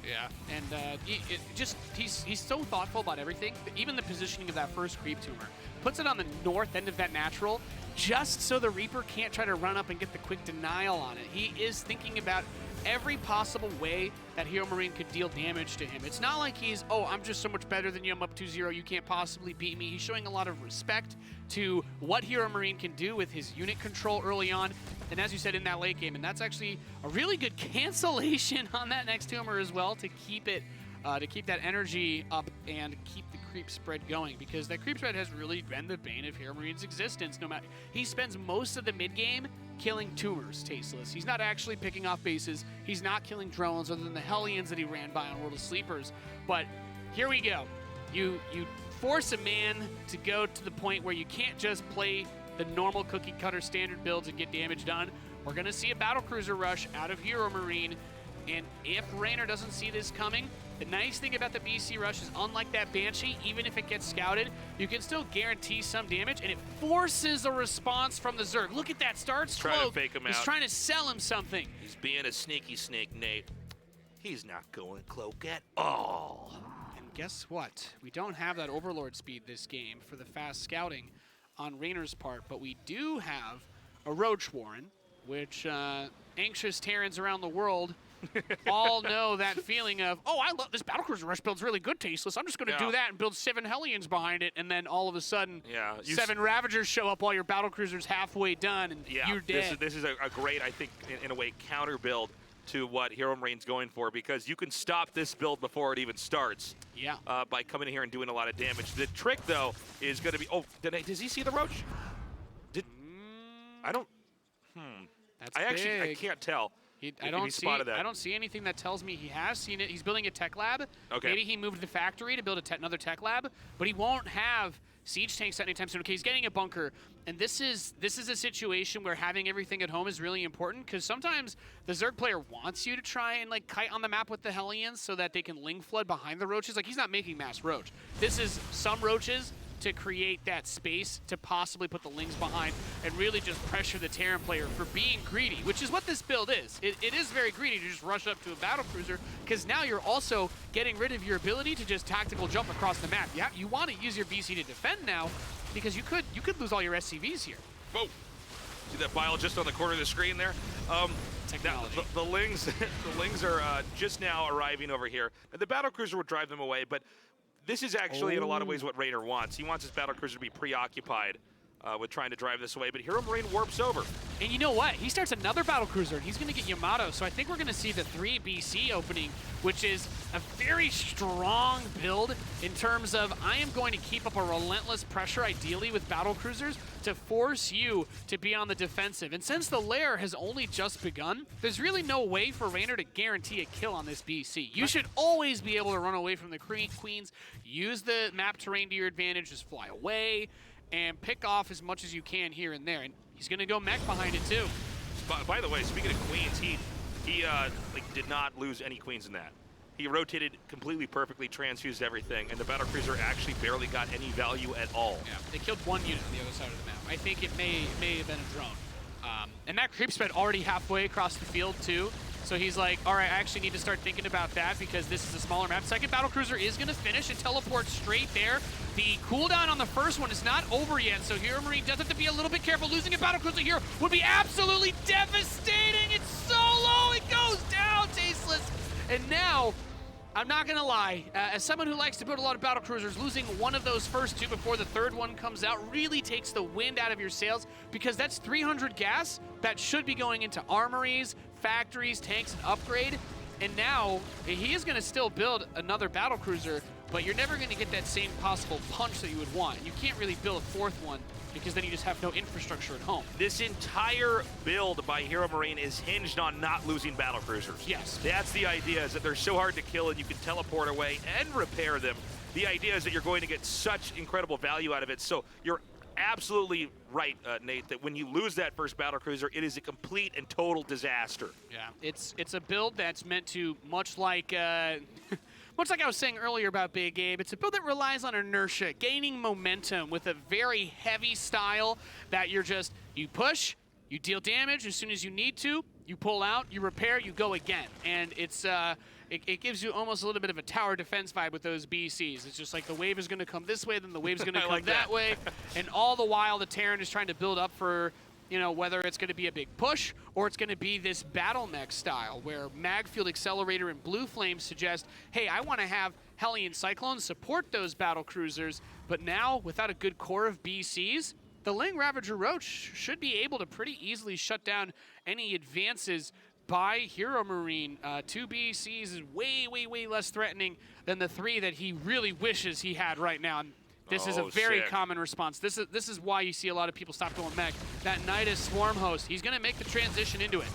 S5: Yeah, and he's so thoughtful about everything. Even the positioning of that first creep tumor. Puts it on the north end of that natural, just so the Reaper can't try to run up and get the quick denial on it. He is thinking about every possible way that HeRoMaRinE could deal damage to him. It's not like he's, oh, I'm just so much better than you, I'm up 2-0, you can't possibly beat me. He's showing a lot of respect to what HeRoMaRinE can do with his unit control early on, and as you said, in that late game. And that's actually a really good cancellation on that next tumor as well, to keep it, to keep that energy up and keep the creep spread going, because that creep spread has really been the bane of HeRoMaRinE's existence. No matter, he spends most of the mid game killing tumors, Tasteless. He's not actually picking off bases. He's not killing drones other than the Hellions that he ran by on World of Sleepers. But here we go. You force a man to go to the point where you can't just play the normal cookie cutter standard builds and get damage done. We're going to see a battlecruiser rush out of HeRoMaRinE. And if Reynor doesn't see this coming, the nice thing about the BC rush is, unlike that Banshee, even if it gets scouted, you can still guarantee some damage, and it forces a response from the Zerg. Look at that, starts
S4: Cloak. Trying to fake him out.
S5: He's trying to sell him something.
S4: He's being a sneaky snake, Nate. He's not going Cloak at all.
S5: And guess what? We don't have that Overlord speed this game for the fast scouting on Reynor's part, but we do have a Roach Warren, which anxious Terrans around the world all know that feeling of, oh, I love this battlecruiser rush build's really good, Tasteless. I'm just going to do that and build 7 Hellions behind it, and then all of a sudden, 7 Ravagers show up while your battlecruiser's halfway done, and you're dead.
S4: This is a great, I think, in a way, counter build to what HeRoMaRinE's going for, because you can stop this build before it even starts. By coming in here and doing a lot of damage. The trick, though, is going to be, does he see the Roach? I don't.
S5: That's
S4: I can't tell.
S5: I don't see anything that tells me he has seen it. He's building a tech lab.
S4: Okay.
S5: Maybe he moved the factory to build another tech lab, but he won't have siege tanks anytime soon. Okay, he's getting a bunker, and this is a situation where having everything at home is really important, because sometimes the Zerg player wants you to try and like kite on the map with the Hellions so that they can Ling flood behind the Roaches. Like, he's not making mass Roach. This is some Roaches to create that space to possibly put the Lings behind and really just pressure the Terran player for being greedy, which is what this build is. It is very greedy to just rush up to a battlecruiser, because now you're also getting rid of your ability to just tactical jump across the map. You want to use your BC to defend now, because you could lose all your SCVs here.
S4: Whoa! See that bile just on the corner of the screen there?
S5: Technology.
S4: The Lings, the Lings are just now arriving over here. The battlecruiser would drive them away, but this is actually, in a lot of ways, what Reynor wants. He wants his battlecruiser to be preoccupied with trying to drive this away, but HeRoMaRinE warps over.
S5: And you know what? He starts another battlecruiser, and he's going to get Yamato, so I think we're going to see the 3 BC opening, which is a very strong build in terms of, I am going to keep up a relentless pressure, ideally with battlecruisers, to force you to be on the defensive. And since the lair has only just begun, there's really no way for Reynor to guarantee a kill on this BC. You should always be able to run away from the queens, use the map terrain to your advantage, just fly away, and pick off as much as you can here and there. And he's going to go mech behind it too.
S4: By the way, speaking of queens, he did not lose any queens in that. He rotated completely perfectly, transfused everything, and the battlecruiser actually barely got any value at all.
S5: Yeah, they killed 1 unit on the other side of the map. I think it may have been a drone. And that creep spread already halfway across the field too. So he's like, all right, I actually need to start thinking about that because this is a smaller map. Second battlecruiser is going to finish and teleport straight there. The cooldown on the first one is not over yet, so HeRoMaRinE does have to be a little bit careful. Losing a battlecruiser here would be absolutely devastating. It's so low, it goes down, Tasteless. And now, I'm not gonna lie, as someone who likes to build a lot of battlecruisers, losing one of those first two before the third one comes out really takes the wind out of your sails because that's 300 gas that should be going into armories, factories, tanks, and upgrade. And now, he is gonna still build another battlecruiser, but you're never gonna get that same possible punch that you would want. You can't really build a fourth one because then you just have no infrastructure at home.
S4: This entire build by HeRoMaRinE is hinged on not losing battlecruisers.
S5: Yes.
S4: That's the idea, is that they're so hard to kill and you can teleport away and repair them. The idea is that you're going to get such incredible value out of it. So you're absolutely right, Nate, that when you lose that first battlecruiser, it is a complete and total disaster.
S5: Yeah, it's a build that's meant to, much like much like I was saying earlier about Big Gabe, it's a build that relies on inertia, gaining momentum with a very heavy style that you push, you deal damage as soon as you need to, you pull out, you repair, you go again. And it gives you almost a little bit of a tower defense vibe with those BCs. It's just like the wave is going to come this way, then the wave's going to come that way. And all the while, the Terran is trying to build up for, you know, whether it's going to be a big push or it's going to be this battle mech style where Magfield Accelerator and Blue Flame suggest, hey, I want to have Hellion Cyclone support those battle cruisers, but now without a good core of BCs, the Ling Ravager Roach should be able to pretty easily shut down any advances by HeRoMaRinE. 2 BCs is way, way, way less threatening than the 3 that he really wishes he had right now. And this is a very common response. This is why you see a lot of people stop going mech. That Nidus Swarm Host, he's going to make the transition into it.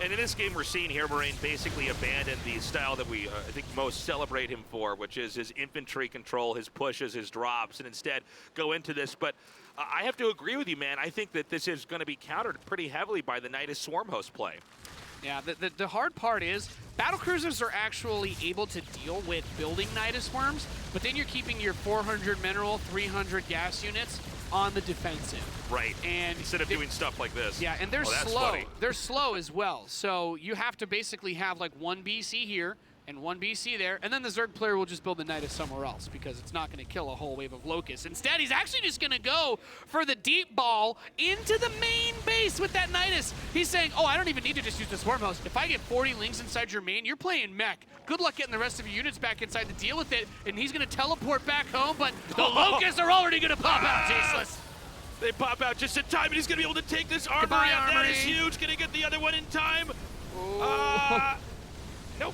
S4: And in this game, we're seeing HeRoMaRinE basically abandon the style that we, I think, most celebrate him for, which is his infantry control, his pushes, his drops, and instead go into this. But I have to agree with you, man. I think that this is going to be countered pretty heavily by the Nidus Swarm Host play.
S5: Yeah, the hard part is battlecruisers are actually able to deal with building Nidus Worms, but then you're keeping your 400 mineral, 300 gas units on the defensive.
S4: Right,
S5: and
S4: instead of doing stuff like this.
S5: Yeah, and they're slow.
S4: Funny.
S5: They're slow as well, so you have to basically have like 1 BC here and 1 BC there, and then the Zerg player will just build the Nidus somewhere else because it's not going to kill a whole wave of Locusts. Instead, he's actually just going to go for the deep ball into the main base with that Nidus. He's saying, oh, I don't even need to just use the Swarm Host. If I get 40 Lings inside your main, you're playing mech. Good luck getting the rest of your units back inside to deal with it, and he's going to teleport back home, but the Locusts are already going to pop out, Tasteless.
S4: They pop out just in time, and he's going to be able to take this armory
S5: Goodbye,
S4: out.
S5: armory.
S4: That is huge. Going to get the other one in time. Nope.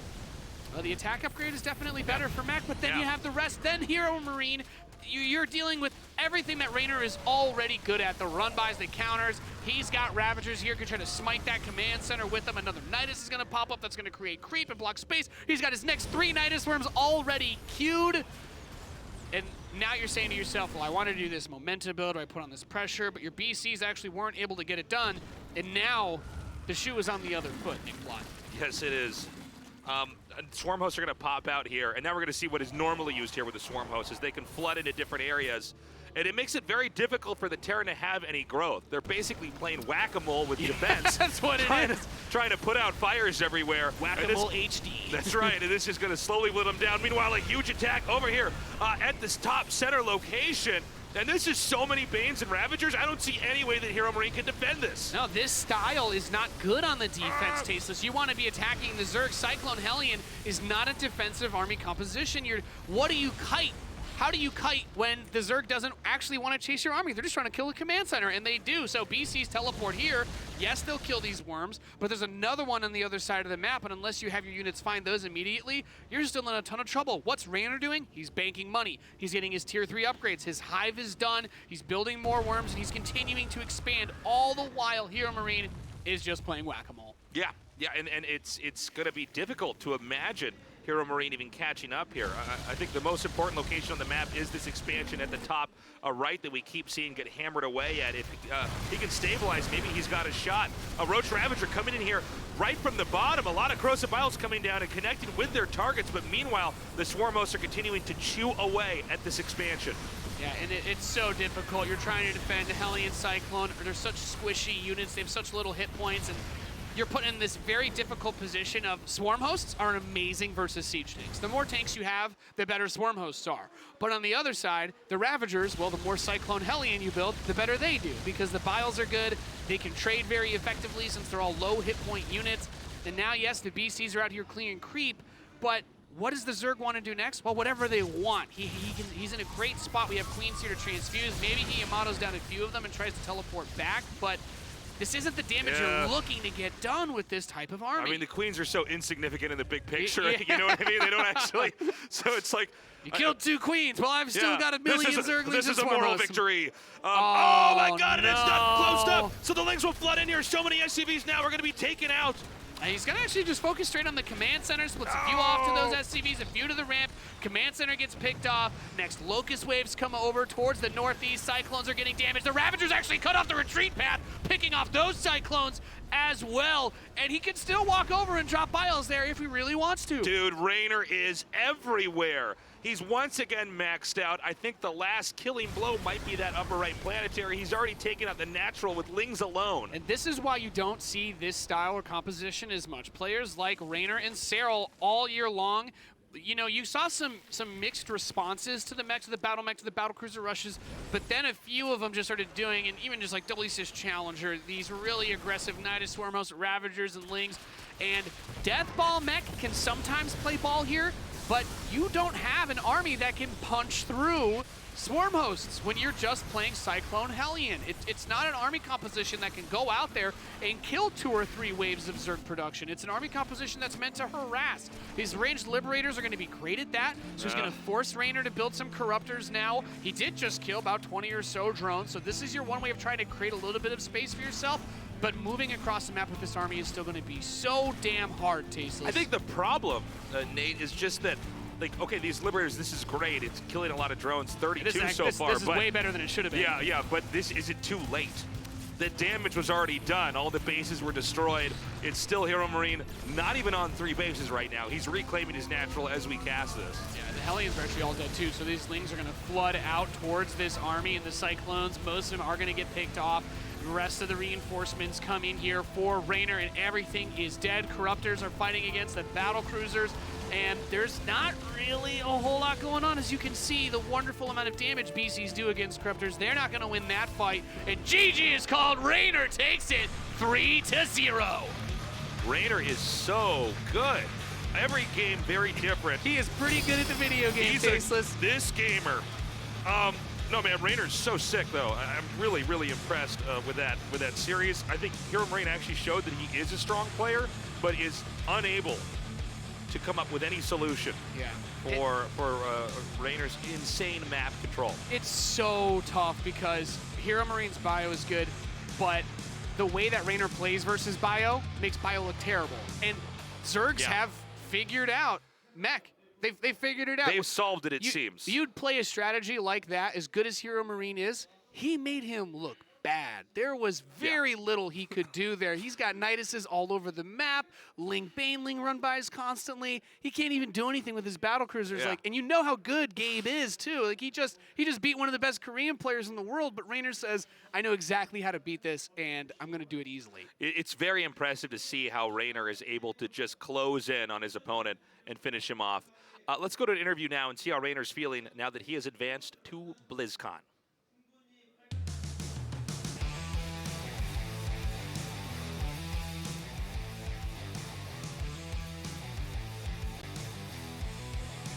S5: Well, the attack upgrade is definitely better for mech, but then you have the rest. Then HeRoMaRinE, you're dealing with everything that Reynor is already good at. The run-bys, the counters. He's got Ravagers here, can try to smite that command center with him. Another Nidus is going to pop up that's going to create creep and block space. He's got his next 3 Nidus Worms already queued. And now you're saying to yourself, well, I wanted to do this momentum build, or I put on this pressure, but your BCs actually weren't able to get it done. And now the shoe is on the other foot, Nick Blood.
S4: Yes, it is. Swarm hosts are going to pop out here, and now we're going to see what is normally used here with the Swarm hosts, is they can flood into different areas, and it makes it very difficult for the Terran to have any growth. They're basically playing whack-a-mole with defense.
S5: That's what it is.
S4: Trying to put out fires everywhere.
S5: Whack-a-mole HD.
S4: That's right, and this is going to slowly whittle them down. Meanwhile, a huge attack over here at this top center location. And this is so many Banes and Ravagers, I don't see any way that HeRoMaRinE can defend this.
S5: No, this style is not good on the defense, Tasteless. You want to be attacking the Zerg. Cyclone Hellion is not a defensive army composition. What do you kite? How do you kite when the Zerg doesn't actually want to chase your army? They're just trying to kill the command center, and they do. So BCs teleport here. Yes, they'll kill these worms, but there's another one on the other side of the map, and unless you have your units find those immediately, you're still in a ton of trouble. What's Reynor doing? He's banking money. He's getting his tier 3 upgrades. His hive is done. He's building more worms, and he's continuing to expand, all the while HeRoMaRinE is just playing whack-a-mole.
S4: Yeah, and it's going to be difficult to imagine HeRoMaRinE even catching up here. I think the most important location on the map is this expansion at the top right that we keep seeing get hammered away at. If he can stabilize, maybe he's got a shot. A Roach Ravager coming in here right from the bottom. A lot of Corrosive Biles coming down and connecting with their targets, but meanwhile, the Swarmos are continuing to chew away at this expansion.
S5: Yeah, and it's so difficult. You're trying to defend Hellion Cyclone. They're such squishy units. They have such little hit points, and you're put in this very difficult position of swarm hosts are amazing versus siege tanks. The more tanks you have, the better swarm hosts are. But on the other side, the Ravagers, well, the more Cyclone Hellion you build, the better they do, because the Biles are good, they can trade very effectively since they're all low hit point units. And now, yes, the BCs are out here clearing creep, but what does the Zerg want to do next? Well, whatever they want. He's in a great spot. We have Queens here to transfuse. Maybe he Yamato's down a few of them and tries to teleport back, but this isn't the damage you're looking to get done with this type of army.
S4: I mean, the Queens are so insignificant in the big picture. You know what I mean? They don't actually. So it's like.
S5: You killed 2 Queens. Well, I've still got a million Zerglings.
S4: This is a moral victory.
S5: Oh,
S4: my God, and it's not closed
S5: no.
S4: up. So the Lings will flood in here. So many SCVs now are going to be taken out.
S5: He's going to actually just focus straight on the command center, splits a few off to those SCVs, a few to the ramp. Command center gets picked off. Next, Locust Waves come over towards the northeast. Cyclones are getting damaged. The Ravagers actually cut off the retreat path, picking off those Cyclones as well. And he can still walk over and drop Biles there if he really wants to.
S4: Dude, Reynor is everywhere. He's once again maxed out. I think the last killing blow might be that upper right planetary. He's already taken out the natural with Lings alone.
S5: And this is why you don't see this style or composition as much. Players like Reynor and Serral all year long, you know, you saw some mixed responses to the mech, to the battle mech, to the battle cruiser rushes, but then a few of them just started doing, and even just like WCS Challenger, these really aggressive Nidus Swarm Hosts, Ravagers, and Lings. And Deathball mech can sometimes play ball here, but you don't have an army that can punch through Swarm Hosts when you're just playing Cyclone Hellion. It's not an army composition that can go out there and kill 2 or 3 waves of Zerg production. It's an army composition that's meant to harass. His ranged Liberators are going to be great at that, so he's going to force Reynor to build some Corruptors now. He did just kill about 20 or so drones, so this is your one way of trying to create a little bit of space for yourself. But moving across the map with this army is still going to be so damn hard, Tasteless.
S4: I think the problem, Nate, is just that, like, okay, these Liberators, this is great. It's killing a lot of drones, 32 so far.
S5: This is way better than it should have been.
S4: Yeah, but this isn't too late. The damage was already done. All the bases were destroyed. It's still HeRoMaRinE, not even on 3 bases right now. He's reclaiming his natural as we cast this.
S5: Yeah, the Hellions are actually all dead too, so these Lings are going to flood out towards this army, and the Cyclones, most of them are going to get picked off. The rest of the reinforcements come in here for Reynor, and everything is dead. Corruptors are fighting against the battle cruisers, and there's not really a whole lot going on. As you can see, the wonderful amount of damage BCs do against Corruptors, they're not going to win that fight. And GG is called. Reynor takes it 3-0.
S4: Reynor is so good. Every game very different.
S5: He is pretty good at the video game, Tasteless.
S4: This gamer. No, man, Reynor's so sick, though. I'm really, really impressed with that series. I think HeRoMaRinE actually showed that he is a strong player, but is unable to come up with any solution for Reynor's insane map control.
S5: It's so tough because HeRoMaRinE's bio is good, but the way that Reynor plays versus bio makes bio look terrible. And Zergs have figured out mech. They've figured it out.
S4: They've solved it, it seems.
S5: You'd play a strategy like that, as good as HeRoMaRinE is, he made him look bad. There was very little he could do there. He's got Niduses all over the map. Baneling run-bys constantly. He can't even do anything with his battle cruisers. Like, and you know how good Gabe is too. Like he just beat one of the best Korean players in the world. But Reynor says, I know exactly how to beat this, and I'm going to do it easily.
S4: It's very impressive to see how Reynor is able to just close in on his opponent and finish him off. Let's go to an interview now and see how Reynor's feeling now that he has advanced to BlizzCon.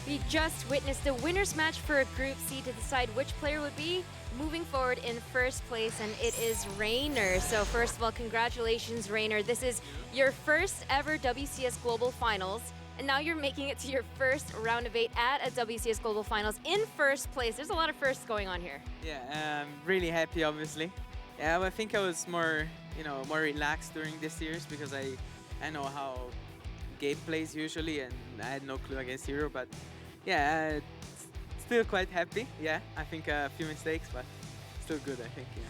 S7: We just witnessed the winner's match for Group C to decide which player would be moving forward in first place, and it is Reynor. So first of all, congratulations, Reynor. This is your first ever WCS Global Finals. And now you're making it to your first round of 8 at a WCS Global Finals in first place. There's a lot of firsts going on here.
S8: Yeah, I'm really happy, obviously. Yeah, I think I was more relaxed during this series because I know how Gabe plays usually, and I had no clue against Hero. But yeah, still quite happy. Yeah, I think a few mistakes, but still good, I think. Yeah.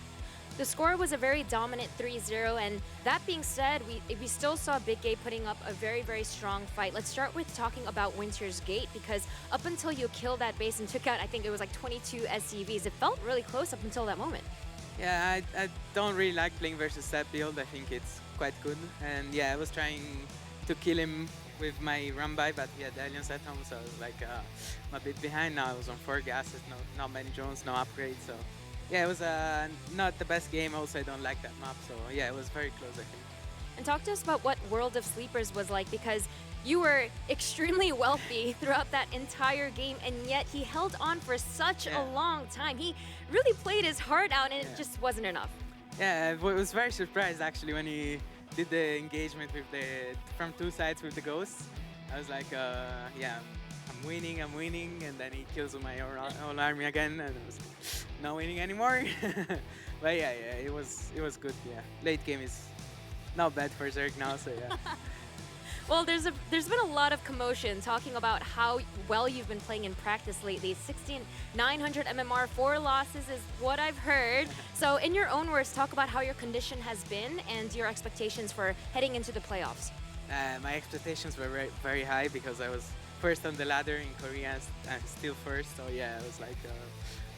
S7: The score was a very dominant 3-0, and that being said, we still saw Big Gabe putting up a very, very strong fight. Let's start with talking about Winter's Gate, because up until you killed that base and took out, I think it was like 22 SCVs, it felt really close up until that moment.
S8: Yeah, I don't really like playing versus that build. I think it's quite good. And yeah, I was trying to kill him with my run by, but he had aliens at home, so I was like I'm a bit behind now. I was on 4 gases, not many drones, no upgrades. So yeah, it was not the best game. Also, I don't like that map. So yeah, it was very close, I think.
S7: And talk to us about what World of Sleepers was like, because you were extremely wealthy throughout that entire game, and yet he held on for such a long time. He really played his heart out, and it just wasn't enough.
S8: Yeah, I was very surprised actually when he did the engagement with from 2 sides with the ghosts. I was like, yeah, I'm winning, and then he kills my whole army again, and I was not winning anymore. But yeah, it was good. Yeah, late game is not bad for Zerg now, so yeah.
S7: Well, there's been a lot of commotion talking about how well you've been playing in practice lately. 16,900 MMR, 4 losses is what I've heard. So in your own words, talk about how your condition has been and your expectations for heading into the playoffs.
S8: My expectations were very, very high because I was first on the ladder in Korea, and still first. So yeah, I was like,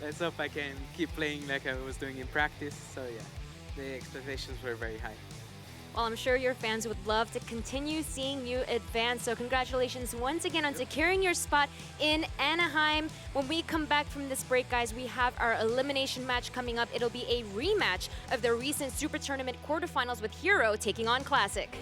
S8: let's hope I can keep playing like I was doing in practice. So yeah, the expectations were very high.
S7: Well, I'm sure your fans would love to continue seeing you advance. So congratulations once again on securing your spot in Anaheim. When we come back from this break, guys, we have our elimination match coming up. It'll be a rematch of the recent Super Tournament quarterfinals with Hero taking on Classic.